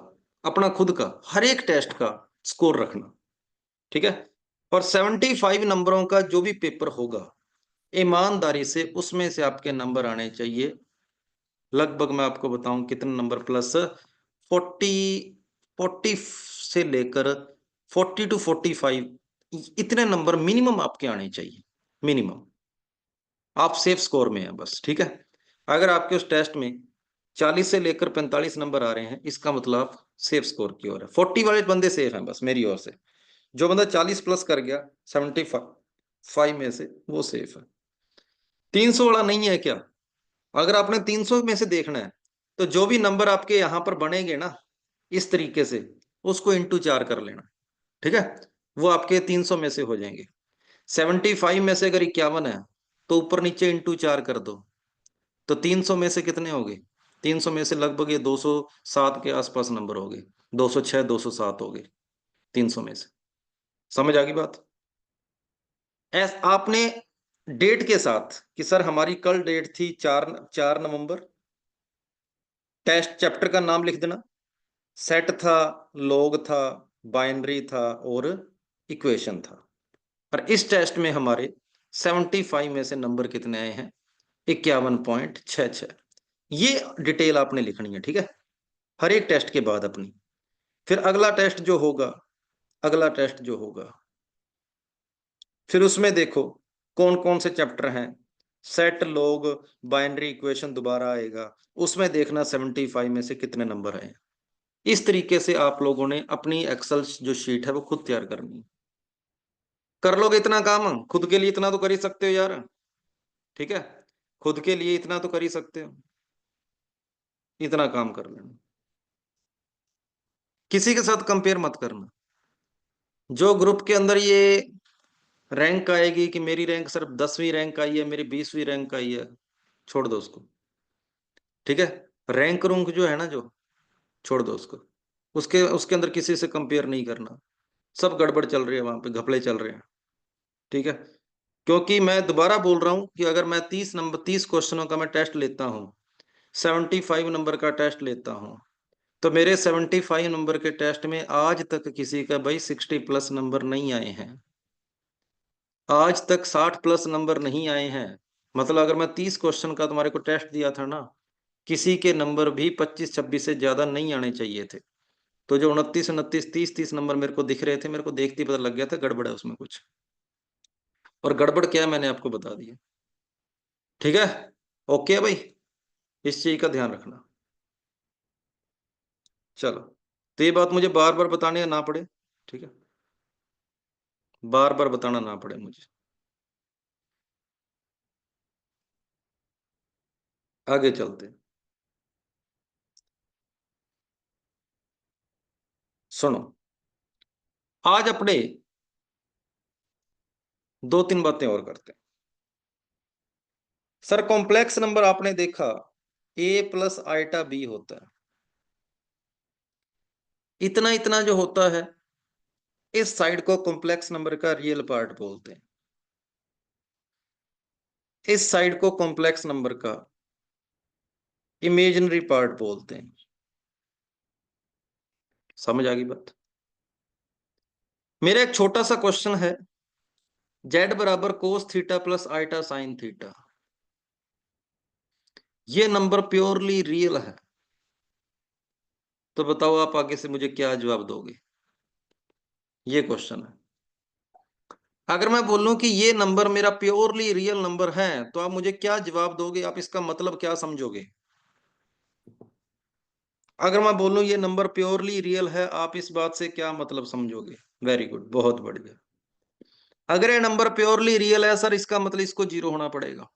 अपना खुद का हर एक टेस्ट का स्कोर रखना। ठीक है, और 75 नंबरों का जो भी पेपर होगा, ईमानदारी से उसमें से आपके नंबर आने चाहिए लगभग, मैं आपको बताऊं कितने नंबर, प्लस 40 से लेकर 40 to 45, इतने नंबर मिनिमम आपके आने चाहिए, मिनिमम। आप सेफ स्कोर में हैं बस। ठीक है, अगर आपके उस टेस्ट में 40 से लेकर 45 नंबर आ रहे हैं, इसका मतलब आप सेफ स्कोर की ओर है। 40 वाले बंदे सेफ हैं बस मेरी ओर से। जो बंदा 40 प्लस कर गया 75 में से, वो सेफ है। 300 वाला नहीं है क्या? अगर आपने 300 में से देखना है तो जो भी नंबर आपके यहां पर बनेंगे ना इस तरीके से, उसको इंटू 4 कर लेना। ठीक है, वो आपके 300 में से हो जाएंगे। 75 में से अगर 51 है तो ऊपर नीचे इंटू 4 कर दो, तो 300 में से कितने हो गए? 300 में से लगभग ये 207 के आसपास नंबर हो गए, 206 207 हो गए 300 में से। समझ आ गई बात? आपने डेट के साथ कि सर हमारी कल डेट थी 4 नवंबर, टेस्ट चैप्टर का नाम लिख देना। सेट था, लॉग था, बाइनरी था और इक्वेशन था। और इस टेस्ट में हमारे 75 में से नंबर कितने आए हैं? 51.66। ये डिटेल आपने लिखनी है। ठीक है, हर एक टेस्ट के बाद अपनी। फिर अगला टेस्ट जो होगा, अगला टेस्ट जो होगा, फिर उसमें देखो कौन कौन से चैप्टर हैं। सेट, लॉग, बाइनरी, इक्वेशन दोबारा आएगा, उसमें देखना 75 में से कितने नंबर आए। इस तरीके से आप लोगों ने अपनी एक्सेल जो शीट है वो खुद तैयार करनी है। कर लोगे इतना काम? खुद के लिए इतना तो कर ही सकते हो यार। ठीक है, खुद के लिए इतना तो कर ही सकते हो, इतना काम कर लेना। किसी के साथ कंपेयर मत करना। जो ग्रुप के अंदर ये रैंक आएगी कि मेरी रैंक सिर्फ 10वीं रैंक आई है, मेरी 20वीं रैंक आई है, छोड़ दो उसको। ठीक है, रैंक रूंक जो है ना, जो छोड़ दो उसको। उसके उसके अंदर किसी से कंपेयर नहीं करना। सब गड़बड़ चल रही है वहां पे, घपले चल रहे हैं। ठीक है, क्योंकि मैं दोबारा बोल रहा हूं कि अगर मैं 30 क्वेश्चनों का मैं टेस्ट लेता हूं, 75 नंबर का टेस्ट लेता हूं, तो मेरे 75 नंबर के टेस्ट में आज तक किसी का भाई 60 प्लस नंबर नहीं आए हैं। आज तक 60 प्लस नंबर नहीं आए हैं। मतलब अगर मैं 30 क्वेश्चन का तुम्हारे को टेस्ट दिया था ना, किसी के नंबर भी 25 26 से ज्यादा नहीं आने चाहिए थे। तो जो 29 29 30 30 नंबर मेरे को दिख रहे थे, मेरे को देखते ही पता लग गया था गड़बड़ है उसमें कुछ। और गड़बड़ क्या है मैंने आपको बता दिया। ठीक है, ओके भाई, इस चीज का ध्यान रखना। चलो, तो ये बात मुझे बार बार बताने ना पड़े। ठीक है, बार बार बताना ना पड़े मुझे। आगे चलते हैं। सुनो, आज अपने 2 3 बातें और करते हैं। सर कॉम्प्लेक्स नंबर आपने देखा ए प्लस आइटा बी होता है, इतना इतना जो होता है इस साइड को कॉम्प्लेक्स नंबर का रियल पार्ट बोलते हैं। इस साइड को कॉम्प्लेक्स नंबर का इमेजिनरी पार्ट बोलते हैं। समझ आ गई बात? मेरा एक छोटा सा क्वेश्चन है, z बराबर cos theta plus iota sine theta, ये नंबर प्योरली रियल है, तो बताओ आप आगे से मुझे क्या जवाब दोगे? ये क्वेश्चन है। अगर मैं बोलूं कि ये नंबर मेरा प्योरली रियल नंबर है, तो आप मुझे क्या जवाब दोगे? आप इसका मतलब क्या समझोगे? अगर मैं बोलूं ये नंबर प्योरली रियल है, आप इस बात से क्या मतलब समझोगे? वेरी गुड, बहुत बढ़िया। अगर ये नंबर प्योरली रियल है सर, इसका मतलब इसको जीरो होना पड़ेगा।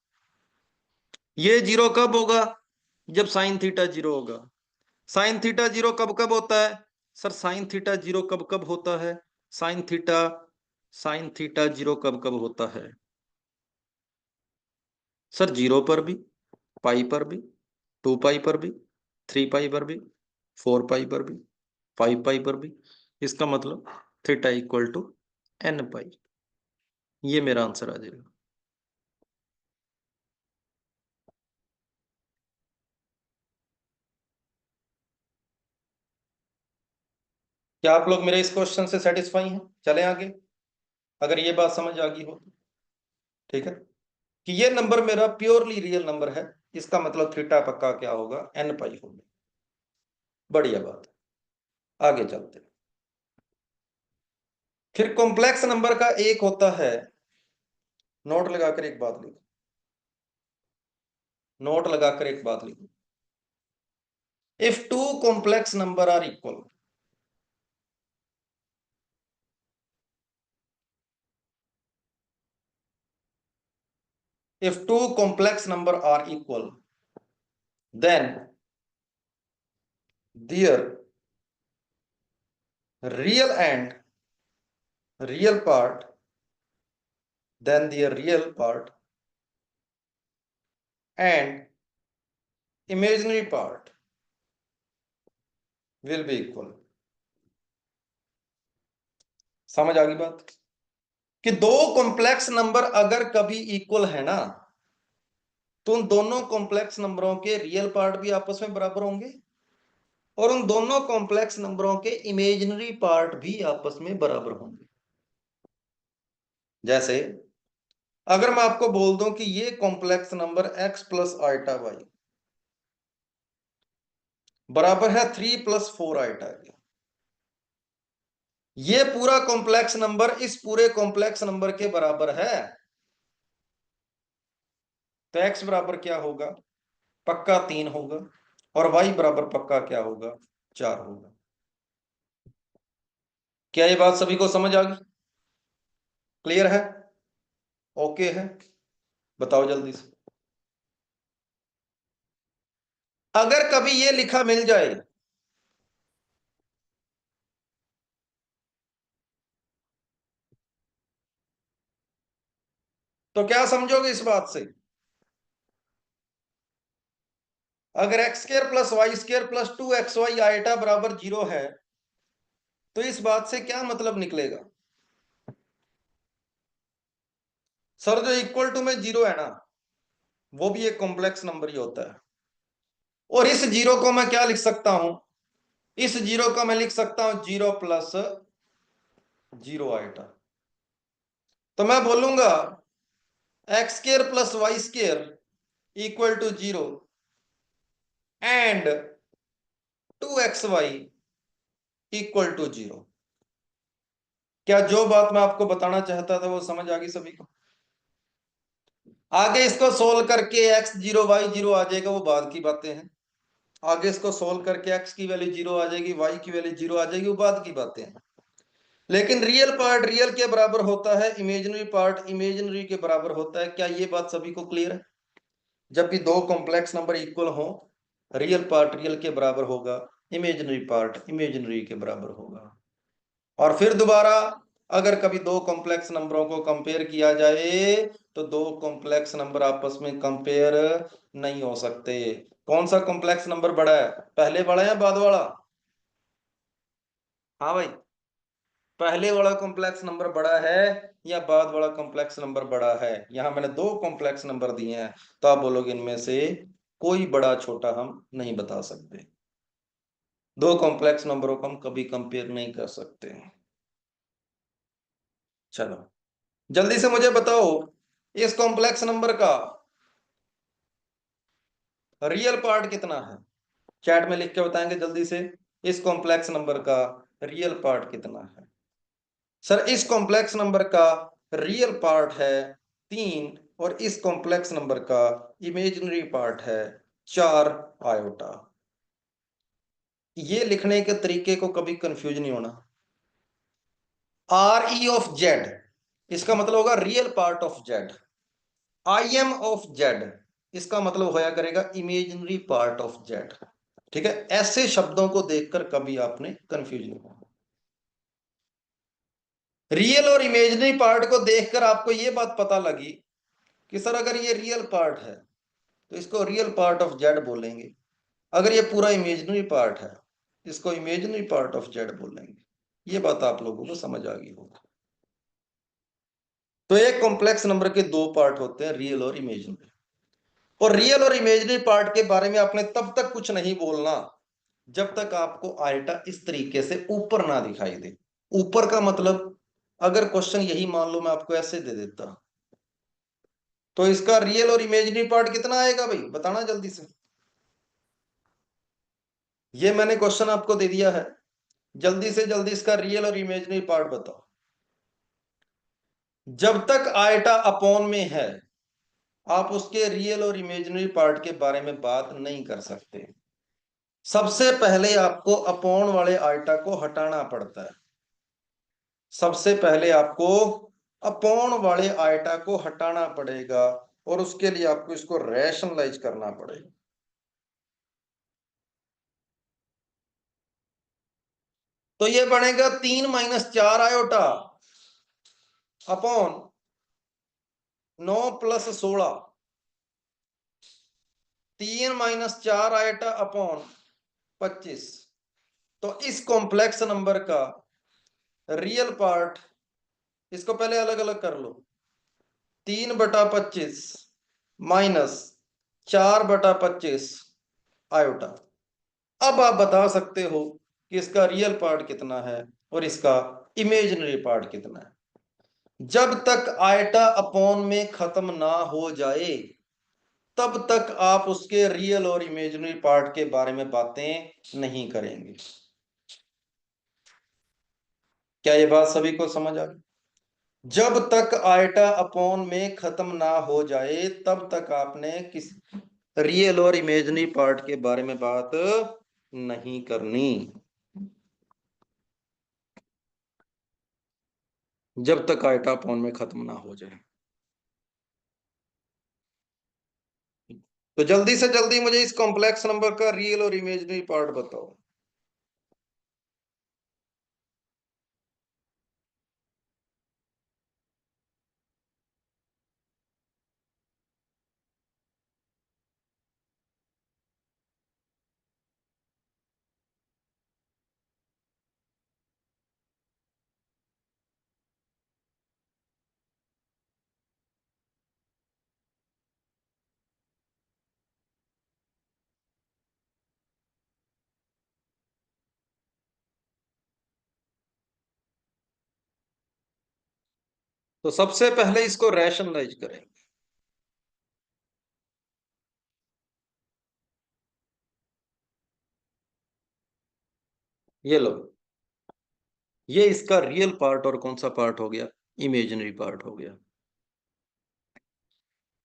ये जीरो कब होगा? जब साइन थीटा जीरो होगा। साइन थीटा जीरो कब कब होता है सर? साइन थीटा जीरो कब कब होता है? साइन थीटा जीरो कब कब होता है सर? जीरो पर भी, पाई पर भी, 2 पाई पर भी, 3 पाई पर भी, 4 पाई पर भी, 5 पाई पर भी। इसका मतलब थीटा इक्वल टू n पाई। ये मेरा आंसर आ जाएगा। क्या आप लोग मेरे इस क्वेश्चन से सेटिस्फाई हैं? चलें आगे, अगर ये बात समझ आ गई हो तो। ठीक है, कि ये नंबर मेरा प्योरली रियल नंबर है, इसका मतलब थीटा पक्का क्या होगा? n पाई होगा। बढ़िया बात है, आगे चलते हैं। फिर कॉम्प्लेक्स नंबर का एक होता है, नोट लगाकर एक बात लिखो, नोट लगाकर एक बात लिखो। If two complex number are equal, if two complex number are equal, then their real and real part, then their real part and imaginary part will be equal। समझ आ गई बात? कि दो कॉम्प्लेक्स नंबर अगर कभी इक्वल है ना, तो उन दोनों कॉम्प्लेक्स नंबरों के रियल पार्ट भी आपस में बराबर होंगे, और उन दोनों कॉम्प्लेक्स नंबरों के इमेजिनरी पार्ट भी आपस में बराबर होंगे। जैसे अगर मैं आपको बोल दूं कि ये complex number x plus iota Y बराबर है 3 + 4 आइटा के, ये पूरा कॉम्प्लेक्स नंबर इस पूरे कॉम्प्लेक्स नंबर के बराबर है, तो x बराबर क्या होगा? पक्का 3 होगा, और y बराबर पक्का क्या होगा? 4 होगा। क्या ये बात सभी को समझ आ गई? क्लियर है? ओके है? बताओ जल्दी से। अगर कभी ये लिखा मिल जाए, तो क्या समझोगे इस बात से? अगर x² + y² + 2xy आइटा बराबर 0 है, तो इस बात से क्या मतलब निकलेगा? सर जो इक्वल टू में 0 है ना, वो भी एक कॉम्प्लेक्स नंबर ही होता है, और इस 0 को मैं क्या लिख सकता हूं? इस 0 को मैं लिख सकता हूं 0 + 0 आइटा। तो मैं बोलूंगा x² + y² = 0 एंड 2xy = 0। क्या जो बात मैं आपको बताना चाहता था वो समझ आ गई सभी को? आगे इसको सोल्व करके x0 y0 आ जाएगा, वो बाद की बातें हैं। आगे इसको सोल्व करके x की वैल्यू 0 आ जाएगी, y की वैल्यू 0 आ जाएगी, वो बाद की बातें हैं। लेकिन रियल पार्ट रियल के बराबर होता है, इमेजिनरी पार्ट इमेजिनरी के बराबर होता है। क्या ये बात सभी को क्लियर है? जब भी दो कॉम्प्लेक्स नंबर इक्वल हो, रियल पार्ट रियल के बराबर होगा, इमेजिनरी पार्ट इमेजिनरी के बराबर होगा। और फिर दोबारा अगर कभी दो कॉम्प्लेक्स नंबरों को कंपेयर किया जाए, तो दो कॉम्प्लेक्स नंबर आपस में कंपेयर नहीं हो सकते। कौन सा कॉम्प्लेक्स नंबर बड़ा है, पहले वाला या बाद वाला? हाँ भाई, पहले वाला कॉम्प्लेक्स नंबर बड़ा है या बाद वाला कॉम्प्लेक्स नंबर बड़ा है? यहां मैंने दो कॉम्प्लेक्स नंबर दिए हैं, तो आप बोलोगे इनमें से कोई बड़ा छोटा हम नहीं बता सकते। दो कॉम्प्लेक्स नंबरों को हम कभी कंपेयर नहीं कर सकते। चलो जल्दी से मुझे बताओ, इस कॉम्प्लेक्स नंबर का रियल पार्ट कितना है? चैट में लिख के बताएंगे जल्दी से, इस कॉम्प्लेक्स नंबर का रियल पार्ट कितना है? सर इस कॉम्प्लेक्स नंबर का रियल पार्ट है 3, और इस कॉम्प्लेक्स नंबर का इमेजिनरी पार्ट है 4 आयोटा। ये लिखने के तरीके को कभी कंफ्यूज नहीं होना। आर ई ऑफ जेड, इसका मतलब होगा real part of Z. I am of Z, इसका मतलब होया करेगा इमेजिनरी पार्ट ऑफ जेड। ठीक है, ऐसे शब्दों को देखकर कभी आपने कंफ्यूज नहीं होना। रियल और इमेजिनरी पार्ट को देखकर आपको यह बात पता लगी कि सर अगर ये रियल पार्ट है तो इसको रियल पार्ट ऑफ जेड बोलेंगे, अगर ये पूरा इमेजिनरी पार्ट है इसको इमेजिनरी पार्ट ऑफ जेड बोलेंगे। ये बात आप लोगों को समझ आ गई होगी। तो एक कॉम्प्लेक्स नंबर के दो पार्ट होते हैं, रियल और इमेजिनरी। और रियल और इमेजिनरी पार्ट के बारे में आपने तब तक कुछ नहीं बोलना जब तक आपको आइटा इस तरीके से ऊपर ना दिखाई दे। ऊपर का मतलब, अगर क्वेश्चन यही मान लो मैं आपको ऐसे दे देता, तो इसका रियल और इमेजिनरी पार्ट कितना आएगा भाई, बताना जल्दी से। ये मैंने क्वेश्चन आपको दे दिया है, जल्दी से जल्दी इसका रियल और इमेजिनरी पार्ट बताओ। जब तक आयटा अपॉन में है आप उसके रियल और इमेजिनरी पार्ट के बारे में बात नहीं कर सकते। सबसे पहले आपको अपॉन वाले आयटा को हटाना पड़ता है। सबसे पहले आपको अपॉन वाले आयटा को हटाना पड़ेगा, और उसके लिए आपको इसको रैशनलाइज करना पड़ेगा। तो ये बनेगा 3 - 4 आयोटा अपॉन 9 + 16। 3 - 4 iota upon 25। तो इस कॉम्प्लेक्स नंबर का रियल पार्ट, इसको पहले अलग अलग कर लो। 3/25 माइनस 4/25 आयोटा। अब आप बता सकते हो कि इसका रियल पार्ट कितना है और इसका इमेजिनरी पार्ट कितना है। जब तक आयटा अपॉन में खत्म ना हो जाए तब तक आप उसके रियल और इमेजिनरी पार्ट के बारे में बातें नहीं करेंगे। क्या ये बात सभी को समझ आ गई? जब तक आयटा अपॉन में खत्म ना हो जाए तब तक आपने किस रियल और इमेजिनरी पार्ट के बारे में बात नहीं करनी। जब तक आयटा अपॉन में खत्म ना हो जाए। तो जल्दी से जल्दी मुझे इस कॉम्प्लेक्स नंबर का रियल और इमेजिनरी पार्ट बताओ। तो सबसे पहले इसको रैशनलाइज करें। ये लो, ये इसका रियल पार्ट और कौन सा पार्ट हो गया, इमेजिनरी पार्ट हो गया।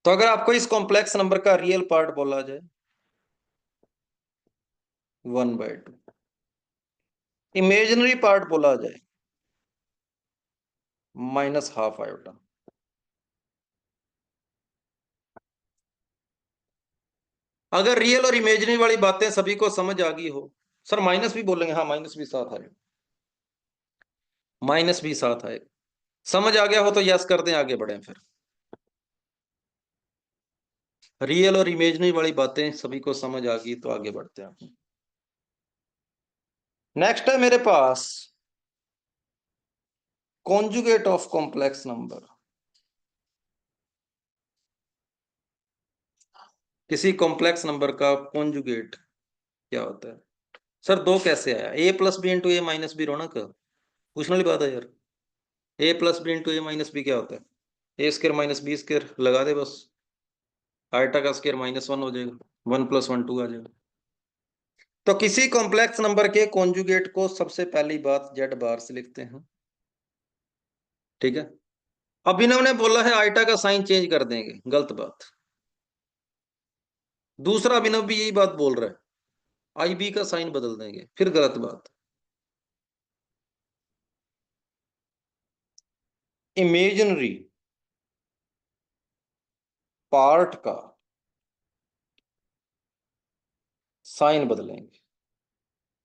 तो अगर आपको इस कॉम्प्लेक्स नंबर का रियल पार्ट बोला जाए 1/2, इमेजिनरी पार्ट बोला जाए -½ आयोटा। अगर रियल और इमेजिनरी वाली बातें सभी को समझ आ गई हो, सर माइनस भी बोलेंगे, हाँ माइनस भी साथ आए, माइनस भी साथ आए। समझ आ गया हो तो यस कर दें, आगे बढ़ें फिर। रियल और इमेजिनरी वाली बातें सभी को समझ आ गई तो आगे बढ़ते हैं। नेक्स्ट है मेरे पास कॉन्जुगेट ऑफ कॉम्प्लेक्स नंबर, किसी कॉम्प्लेक्स नंबर का कॉन्जुगेट क्या होता है? सर दो कैसे आया? ए प्लस बी इंटू ए माइनस बी, रौनक पूछने वाली बात है यार। ए प्लस बी इंटू ए माइनस बी क्या होता है? ए स्क्र माइनस बी स्क्र लगा दे बस, आयटा का स्क्र -1 हो जाएगा, 1 + 1 2 आ जाएगा। तो किसी कॉम्प्लेक्स नंबर के कॉन्जुगेट को सबसे पहली बात जेड बार से लिखते हैं, ठीक है। अब इन्होंने बोला है आयटा का साइन चेंज कर देंगे, गलत बात। दूसरा अभिनव भी यही बात बोल रहा है, आई बी का साइन बदल देंगे, फिर गलत बात। इमेजिनरी पार्ट का साइन बदलेंगे,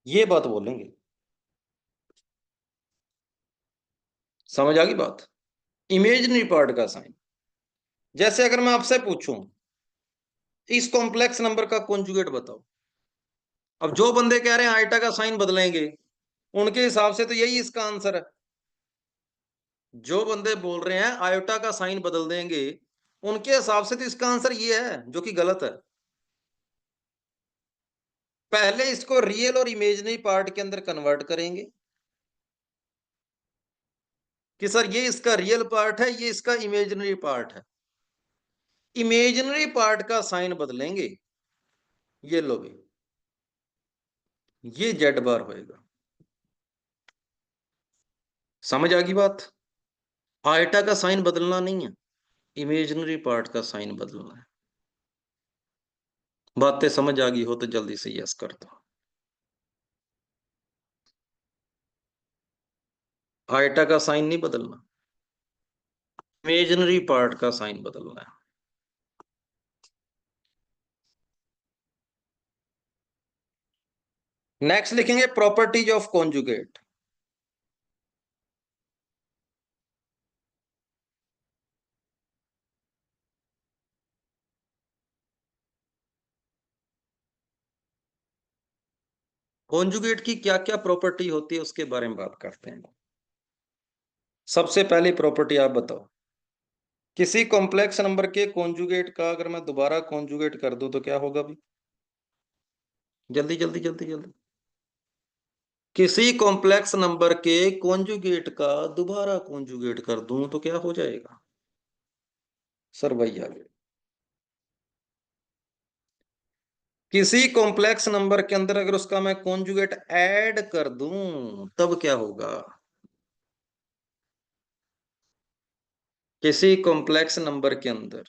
ये बात बोलेंगे। समझ आ गई बात? इमेजिनरी पार्ट का साइन। जैसे अगर मैं आपसे पूछूं इस कॉम्प्लेक्स नंबर का कॉन्जुगेट बताओ, अब जो बंदे कह रहे हैं आयटा का साइन बदलेंगे, उनके हिसाब से तो यही इसका आंसर है। जो बंदे बोल रहे हैं आयोटा का साइन बदल देंगे, उनके हिसाब से तो इसका आंसर ये है, जो कि गलत है। पहले इसको रियल और इमेजिनरी पार्ट के अंदर कन्वर्ट करेंगे कि सर ये इसका रियल पार्ट है, ये इसका इमेजिनरी पार्ट है। इमेजिनरी पार्ट का साइन बदलेंगे, ये लो भी, ये जेड बार होएगा। समझ आ गई बात? आयटा का साइन बदलना नहीं है, इमेजिनरी पार्ट का साइन बदलना है। बातें समझ आ गई हो तो जल्दी से यस कर दो। आयटा का साइन नहीं बदलना, इमेजिनरी पार्ट का साइन बदलना है। नेक्स्ट लिखेंगे प्रॉपर्टीज ऑफ कॉन्जुगेट। कॉन्जुगेट की क्या क्या प्रॉपर्टी होती है उसके बारे में बात करते हैं। सबसे पहली प्रॉपर्टी आप बताओ, किसी कॉम्प्लेक्स नंबर के कॉन्जुगेट का अगर मैं दोबारा कॉन्जुगेट कर दूं तो क्या होगा भी? जल्दी जल्दी जल्दी जल्दी। किसी कॉम्प्लेक्स नंबर के कॉन्जुगेट का दोबारा कॉन्जुगेट कर दूं तो क्या हो जाएगा? सर वही आ गया। किसी कॉम्प्लेक्स नंबर के अंदर अगर उसका मैं कॉन्जुगेट ऐड कर दूं तब क्या होगा? किसी कॉम्प्लेक्स नंबर के अंदर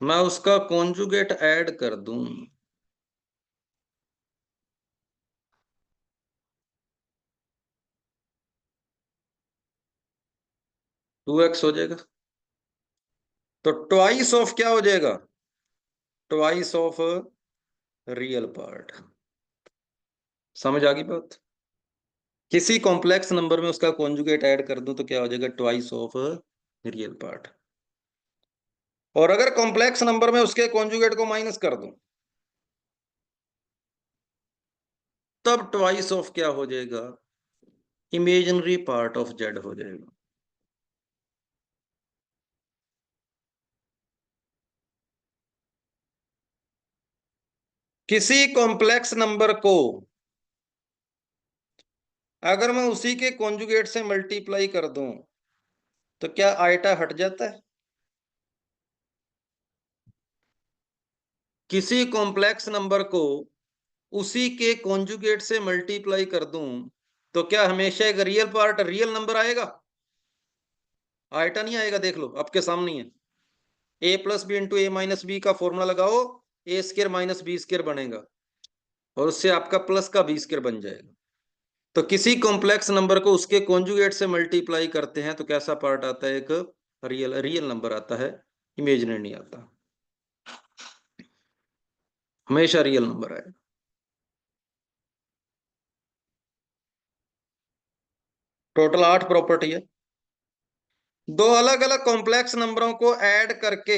मैं उसका कॉन्जुगेट ऐड कर दूं 2x हो जाएगा। तो ट्वाइस ऑफ क्या हो जाएगा? Twice of real part. समझ आ गई बात? किसी कॉम्प्लेक्स नंबर में उसका कॉन्जुगेट ऐड कर दूं तो क्या हो जाएगा? Twice of real part. और अगर कॉम्प्लेक्स नंबर में उसके कॉन्जुगेट को माइनस कर दूं तब ट्वाइस ऑफ क्या हो जाएगा? इमेजिनरी पार्ट ऑफ जेड हो जाएगा। किसी कॉम्प्लेक्स नंबर को अगर मैं उसी के कॉन्जुगेट से मल्टीप्लाई कर दूं तो क्या आयटा हट जाता है? किसी कॉम्प्लेक्स नंबर को उसी के कॉन्जुगेट से मल्टीप्लाई कर दूं तो क्या हमेशा एक रियल पार्ट रियल नंबर आएगा? आयटा नहीं आएगा, देख लो आपके सामने है। ए प्लस बी इंटू ए माइनस बी का फॉर्मूला लगाओ, ए स्क्र माइनस बी स्क्र बनेगा और उससे आपका प्लस का बी स्क्र बन जाएगा। तो किसी कॉम्प्लेक्स नंबर को उसके कॉन्जुगेट से मल्टीप्लाई करते हैं तो कैसा पार्ट आता है? एक रियल रियल नंबर आता है, इमेजिनरी नहीं आता, हमेशा रियल नंबर आएगा। टोटल 8 प्रॉपर्टी है। दो अलग अलग कॉम्प्लेक्स नंबरों को ऐड करके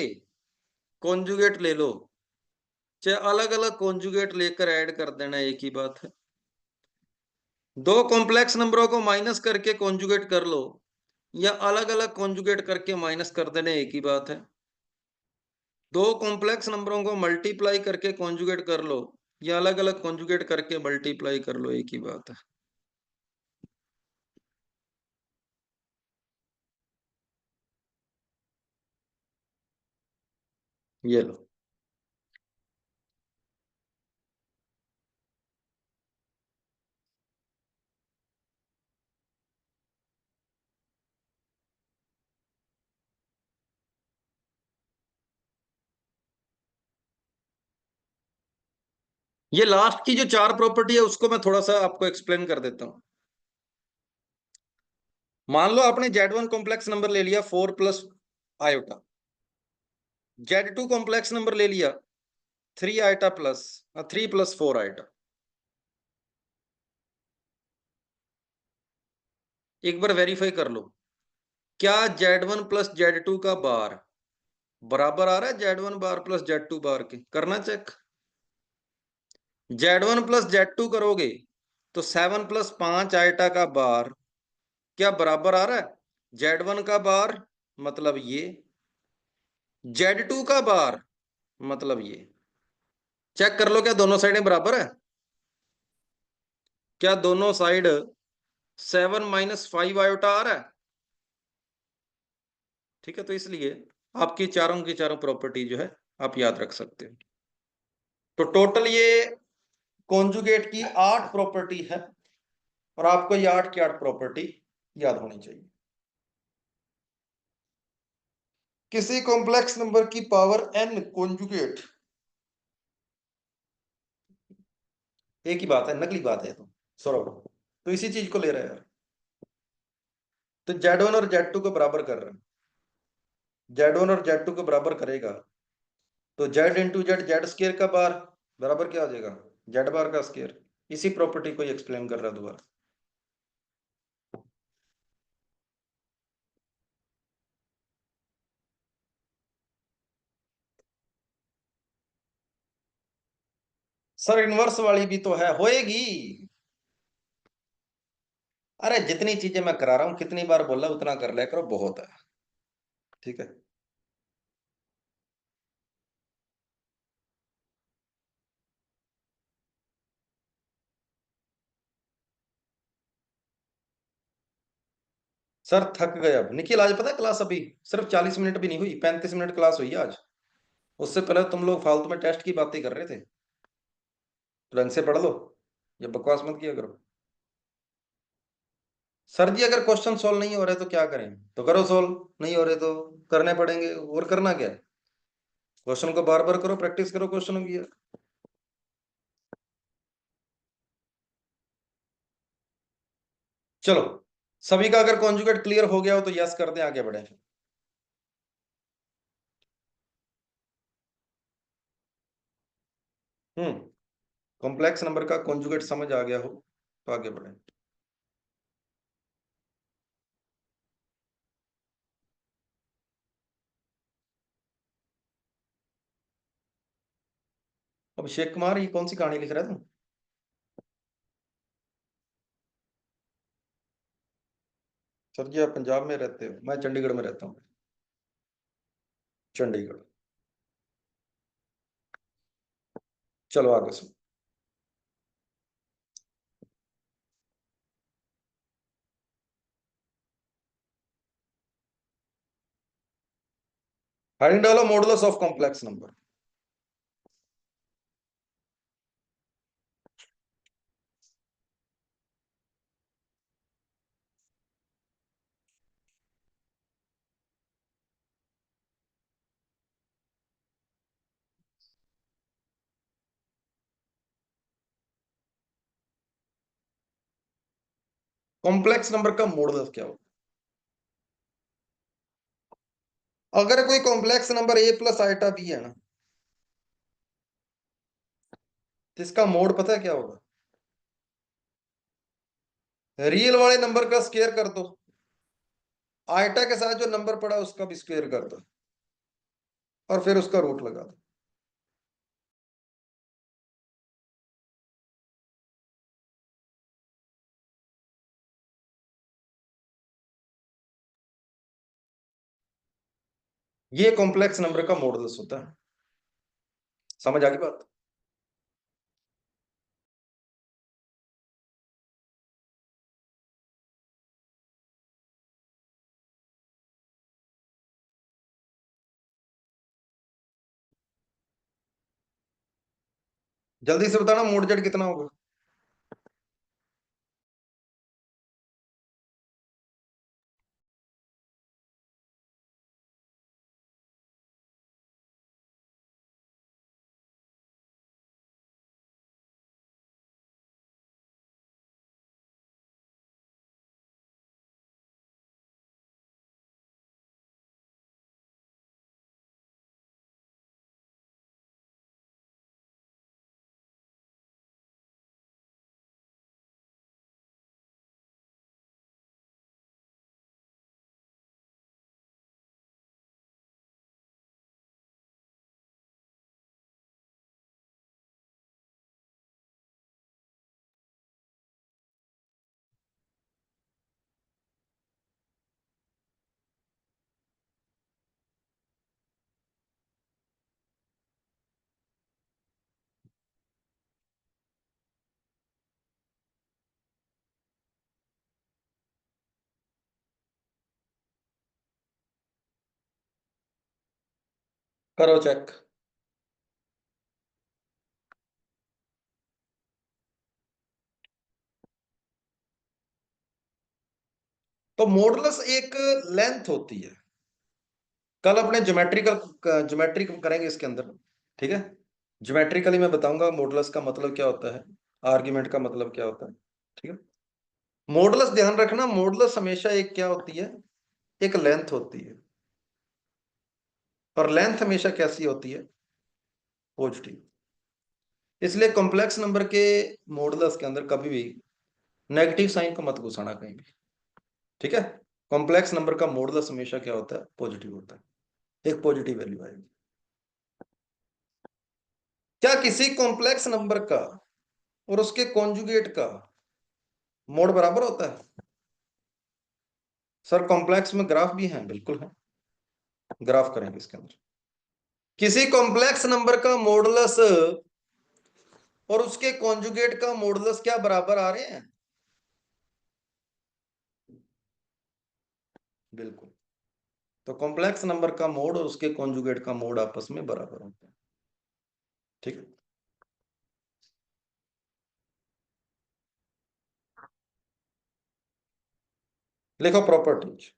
कॉन्जुगेट ले लो, चाहे अलग अलग कॉन्जुगेट लेकर ऐड कर देना, एक ही बात है। दो कॉम्प्लेक्स नंबरों को माइनस करके कॉन्जुगेट कर लो या अलग अलग कॉन्जुगेट करके माइनस कर देने, एक ही बात है। दो कॉम्प्लेक्स नंबरों को मल्टीप्लाई करके कॉन्जुगेट कर लो या अलग अलग कॉन्जुगेट करके मल्टीप्लाई कर लो, एक ही बात है। ये लो। ये लास्ट की जो चार प्रॉपर्टी है उसको मैं थोड़ा सा आपको एक्सप्लेन कर देता हूं। मान लो आपने Z1 कॉम्प्लेक्स नंबर ले लिया 4 plus iota, Z2 complex number ले लिया 3 आयोटा प्लस 3 प्लस 4 आयोटा। एक बार वेरीफाई कर लो, क्या Z1 प्लस Z2 का बार बराबर आ रहा है Z1 बार प्लस Z2 बार के? करना चेक। Z1 प्लस Z2 करोगे तो 7 प्लस 5 आयोटा का बार क्या बराबर आ रहा है Z1 का बार, मतलब ये, Z2 का बार मतलब ये। चेक कर लो क्या दोनों साइडें बराबर है? क्या दोनों साइड 7 - 5 आयोटा आ रहा है? ठीक है, तो इसलिए आपकी चारों की चारों प्रॉपर्टी जो है आप याद रख सकते हो। तो टोटल ये कॉन्जुगेट की 8 प्रॉपर्टी है और आपको ये 8 की 8 प्रॉपर्टी याद होनी चाहिए। किसी कॉम्प्लेक्स नंबर की पावर n कॉन्जुगेट, एक ही बात है, नकली बात है। तो सौरभ तो इसी चीज को ले रहा है यार। तो Z1 और Z2 को बराबर कर रहा है, Z1 और Z2 को बराबर करेगा तो Z into Z, Z square का बार बराबर क्या हो जाएगा Z बार का स्केयर। इसी प्रॉपर्टी को एक्सप्लेन कर रहा है दोबारा। सर इनवर्स वाली भी तो है, होएगी। अरे जितनी चीजें मैं करा रहा हूं, कितनी बार बोला उतना कर लिया करो, बहुत है। ठीक है। सर थक गए अब निखिल, आज पता है क्लास अभी सिर्फ 40 मिनट भी नहीं हुई, 35 मिनट क्लास हुई है आज। उससे पहले तुम लोग फालतू में टेस्ट की बातें कर रहे थे। ढंग से पढ़ लो, ये बकवास मत किया करो। सर जी अगर क्वेश्चन सॉल्व नहीं हो रहे तो क्या करें? तो करो सॉल्व, नहीं हो रहे तो करने पड़ेंगे, और करना क्या है? क्वेश्चन को बार बार करो, प्रैक्टिस करो क्वेश्चनों की। चलो, सभी का अगर कॉन्जुगेट क्लियर हो गया हो तो यस कर दें, आगे बढ़े। हम्म, कॉम्प्लेक्स नंबर का कॉन्जुगेट समझ आ गया हो तो आगे बढ़े। अभिषेक कुमार, ये कौन सी कहानी लिख रहा है तुम? सर जी आप पंजाब में रहते हो, मैं चंडीगढ़ में रहता हूँ। चंडीगढ़। चलो आगे सुनो। हेडिंग डालो modulus of complex number. Complex number का मॉडुलस क्या होगा? अगर कोई complex number a + iota b है ना, तो इसका मोड पता है क्या होगा? रियल वाले नंबर का स्क्वायर कर दो, आयोटा के साथ जो नंबर पड़ा उसका भी स्क्वायर कर दो, और फिर उसका रूट लगा दो। ये कॉम्प्लेक्स नंबर का मॉडुलस होता है। समझ आ गई बात? जल्दी से बताना मोड जेड कितना होगा। करो चेक। तो मॉडुलस एक लेंथ होती है। कल अपने ज्योमेट्री करेंगे इसके अंदर, ठीक है। ज्योमेट्रिकली मैं बताऊंगा मॉडुलस का मतलब क्या होता है, आर्ग्यूमेंट का मतलब क्या होता है, ठीक है। मॉडुलस ध्यान रखना, मॉडुलस हमेशा एक क्या होती है, एक लेंथ होती है। और लेंथ हमेशा कैसी होती है, पॉजिटिव। इसलिए कॉम्प्लेक्स नंबर के मॉडुलस के अंदर कभी भी नेगेटिव साइन को मत घुसाना कहीं भी, ठीक है। कॉम्प्लेक्स नंबर का मॉडुलस हमेशा क्या होता है, पॉजिटिव होता है, एक पॉजिटिव वैल्यू आएगी। क्या किसी कॉम्प्लेक्स नंबर का और उसके कॉन्जुगेट का मोड बराबर होता है? सर कॉम्प्लेक्स में ग्राफ भी है, बिल्कुल है। ग्राफ करेंगे इसके अंदर। किसी कॉम्प्लेक्स नंबर का मॉडुलस और उसके कॉन्जुगेट का मॉडुलस क्या बराबर आ रहे हैं? बिल्कुल। तो कॉम्प्लेक्स नंबर का मोड और उसके कॉन्जुगेट का मोड आपस में बराबर होते हैं, ठीक है। लिखो properties.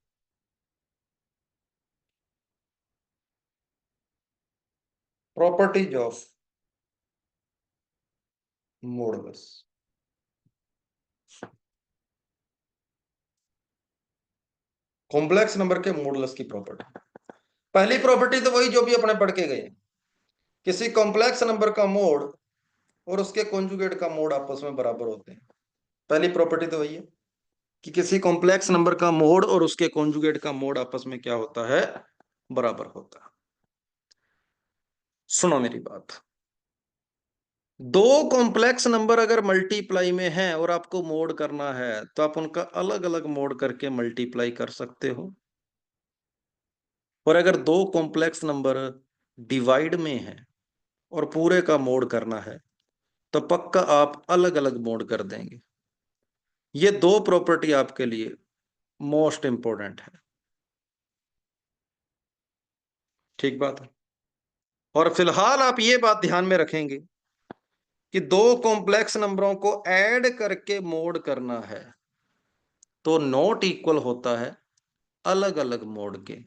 Properties of modulus. Complex number के मॉडुलस की प्रॉपर्टी। पहली प्रॉपर्टी तो वही जो भी अपने पढ़ के गए, किसी कॉम्प्लेक्स नंबर का मोड और उसके कॉन्जुगेट का मोड आपस में बराबर होते हैं। पहली प्रॉपर्टी तो वही है कि किसी कॉम्प्लेक्स नंबर का मोड और उसके कॉन्जुगेट का मोड आपस में क्या होता है, बराबर होता है। सुनो मेरी बात। दो कॉम्प्लेक्स नंबर अगर मल्टीप्लाई में हैं और आपको मोड करना है तो आप उनका अलग अलग मोड करके मल्टीप्लाई कर सकते हो। और अगर दो कॉम्प्लेक्स नंबर डिवाइड में हैं और पूरे का मोड करना है तो पक्का आप अलग अलग मोड कर देंगे। ये दो प्रॉपर्टी आपके लिए मोस्ट इंपॉर्टेंट है, ठीक बात है। और फिलहाल आप ये बात ध्यान में रखेंगे कि दो कॉम्प्लेक्स नंबरों को ऐड करके मोड करना है तो नॉट इक्वल होता है अलग अलग मोड के।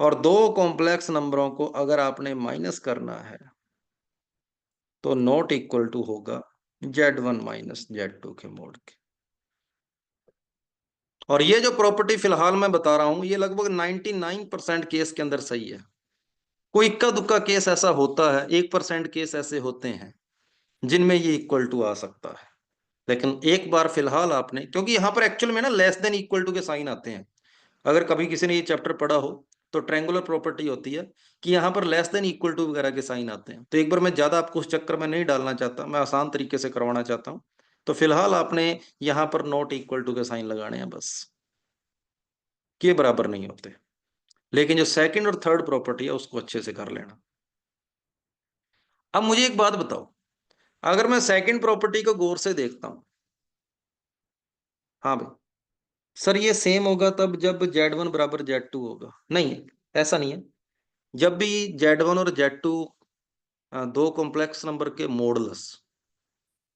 और दो कॉम्प्लेक्स नंबरों को अगर आपने माइनस करना है तो नॉट इक्वल टू होगा Z1 माइनस Z2 के मोड के। और ये जो प्रॉपर्टी फिलहाल मैं बता रहा हूं ये लगभग 99% केस के अंदर सही है। कोई इक्का दुक्का केस ऐसा होता है, 1% केस ऐसे होते हैं जिनमें ये इक्वल टू आ सकता है। लेकिन एक बार फिलहाल आपने, क्योंकि यहां पर एक्चुअल में ना लेस देन इक्वल टू के साइन आते हैं। अगर कभी किसी ने ये चैप्टर पढ़ा हो तो ट्रायंगुलर प्रॉपर्टी होती है कि यहाँ पर लेस देन इक्वल टू वगैरह के साइन आते हैं। तो एक बार मैं ज्यादा आपको उस चक्कर में नहीं डालना चाहता, मैं आसान तरीके से करवाना चाहता हूँ। तो फिलहाल आपने यहाँ पर नॉट इक्वल टू के साइन लगाने हैं बस, कि ये बराबर नहीं होते। लेकिन जो सेकंड और थर्ड प्रॉपर्टी है उसको अच्छे से कर लेना। अब मुझे एक बात बताओ, अगर मैं सेकंड प्रॉपर्टी को गौर से देखता हूं, हाँ भाई सर ये सेम होगा तब जब Z1 बराबर Z2 होगा, नहीं ऐसा नहीं है। जब भी Z1 और Z2 दो कॉम्प्लेक्स नंबर के मॉडुलस,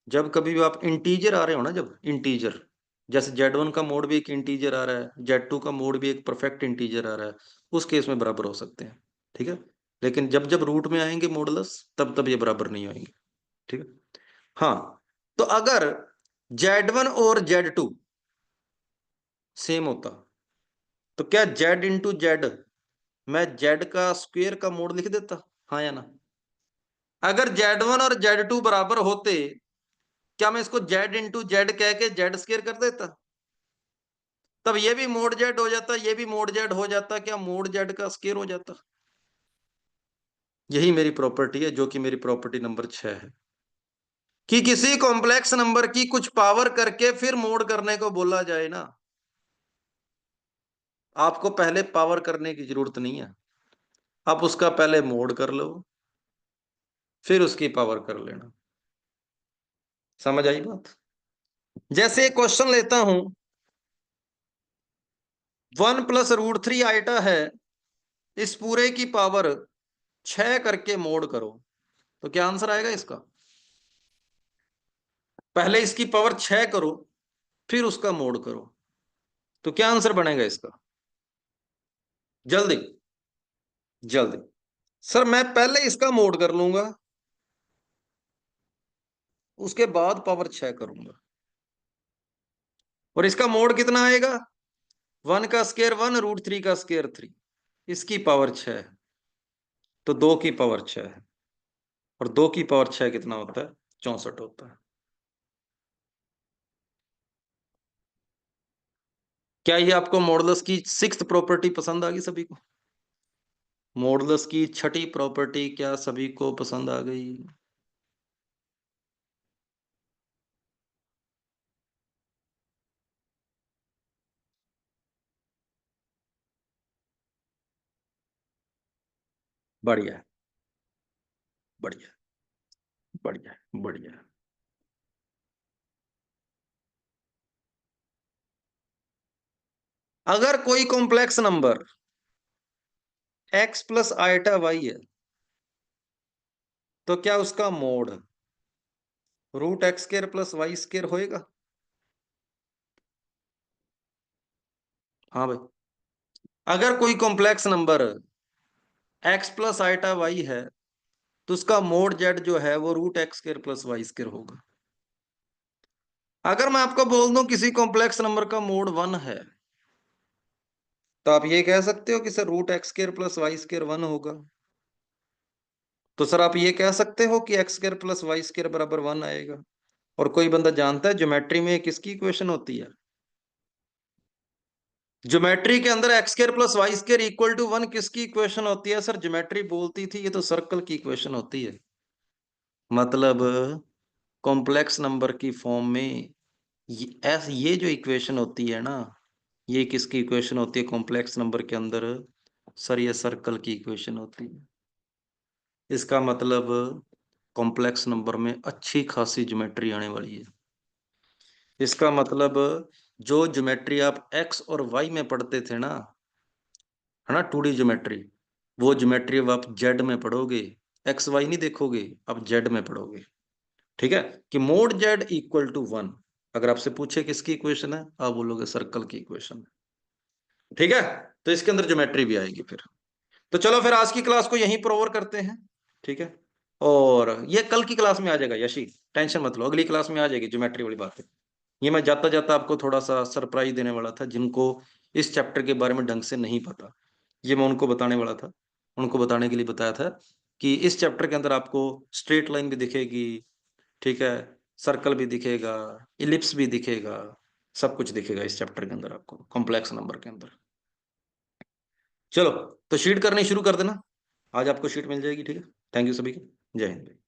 जब कभी भी आप इंटीजर आ रहे हो ना, जब इंटीजर, जैसे Z1 का मोड भी एक इंटीजर आ रहा है, Z2 का मोड भी एक परफेक्ट इंटीजर आ रहा है, उस केस में बराबर हो सकते हैं, ठीक है। लेकिन जब जब रूट में आएंगे मॉडुलस तब तब ये बराबर नहीं होंगे, ठीक है। हाँ, तो अगर Z1 और Z2 सेम होता तो क्या Z इंटू जेड मैं Z का स्क्वायर का मोड लिख देता, हाँ या ना? अगर Z1 और Z2 बराबर होते, क्या मैं इसको Z इंटू जेड कह के जेड स्क्वायर कर देता? तब ये भी मोड Z हो जाता, ये भी मोड Z हो जाता, क्या मोड Z का स्क्वायर हो जाता। यही मेरी प्रॉपर्टी है, जो कि मेरी प्रॉपर्टी नंबर 6 है, कि किसी कॉम्प्लेक्स नंबर की कुछ पावर करके फिर मोड करने को बोला जाए ना। आपको पहले पावर करने की जरूरत नहीं है, आप उसका पहले मोड कर लो, फिर उसकी पावर कर लेना। समझ आई बात? जैसे एक क्वेश्चन लेता हूं, 1 + √3 आइटा है, इस पूरे की पावर 6 करके मोड करो, तो क्या आंसर आएगा इसका? पहले इसकी पावर 6 करो, फिर उसका मोड करो, तो क्या आंसर बनेगा इसका? जल्दी जल्दी। सर मैं पहले इसका मोड कर लूंगा, उसके बाद पावर 6 करूंगा, और इसका मोड कितना आएगा? 1 का स्क्वायर 1, √3 का स्क्वायर 3, इसकी पावर 6 है, तो 2 की पावर 6 है, और 2 की पावर 6 कितना होता है? 64 होता है। क्या ये आपको मॉडुलस की 6th प्रॉपर्टी पसंद आ गई सभी को? मॉडुलस की 6ठी प्रॉपर्टी क्या सभी को पसंद आ गई? बढ़िया बढ़िया बढ़िया बढ़िया। अगर कोई कॉम्प्लेक्स नंबर x + i है, तो क्या उसका मोड √x² + y² होएगा? हाँ भाई। अगर कोई कॉम्प्लेक्स नंबर x + i है, तो उसका मोड z जो है वो √x² + y² होगा। अगर मैं आपको बोल दूं किसी कॉम्प्लेक्स नंबर का मोड 1 है, तो आप ये कह सकते हो कि सर √x² + y² 1 होगा। तो सर आप ये कह सकते हो कि x² + y² बराबर 1 आएगा। और कोई बंदा जानता है ज्योमेट्री में किसकी इक्वेशन होती है? ज्योमेट्री के अंदर x² + y² = 1 किसकी इक्वेशन होती है? सर ज्योमेट्री बोलती थी ये तो सर्कल की इक्वेशन होती है। मतलब कॉम्प्लेक्स नंबर की फॉर्म में ये जो इक्वेशन होती है ना, ये किसकी इक्वेशन होती है कॉम्प्लेक्स नंबर के अंदर? सर ये सर्कल की इक्वेशन होती है। इसका मतलब कॉम्प्लेक्स नंबर में अच्छी खासी ज्योमेट्री आने वाली है। इसका मतलब जो ज्योमेट्री आप x और y में पढ़ते थे ना, है ना, 2D ज्योमेट्री, वो ज्योमेट्री अब आप z में पढ़ोगे, एक्स वाई नहीं देखोगे, अब z में पढ़ोगे। ठीक है, कि मोड z = 1। अगर आपसे पूछे किसकी इक्वेशन है, आप बोलोगे सर्कल की इक्वेशन है। ठीक है, तो इसके अंदर ज्योमेट्री भी आएगी फिर। तो चलो फिर आज की क्लास को यहीं पर ओवर करते हैं, ठीक है। और ये कल की क्लास में आ जाएगा यशी, टेंशन मत लो, अगली क्लास में आ जाएगी ज्योमेट्री वाली बात है। ये मैं जाता जाता आपको थोड़ा सा सरप्राइज देने वाला था, जिनको इस चैप्टर के बारे में ढंग से नहीं पता, ये मैं उनको बताने वाला था। उनको बताने के लिए बताया था कि इस चैप्टर के अंदर आपको स्ट्रेट लाइन भी दिखेगी, ठीक है, सर्कल भी दिखेगा, इलिप्स भी दिखेगा, सब कुछ दिखेगा इस चैप्टर के अंदर आपको कॉम्प्लेक्स नंबर के अंदर। चलो, तो शीट करनी शुरू कर देना, आज आपको शीट मिल जाएगी, ठीक है। थैंक यू सभी को, जय हिंद।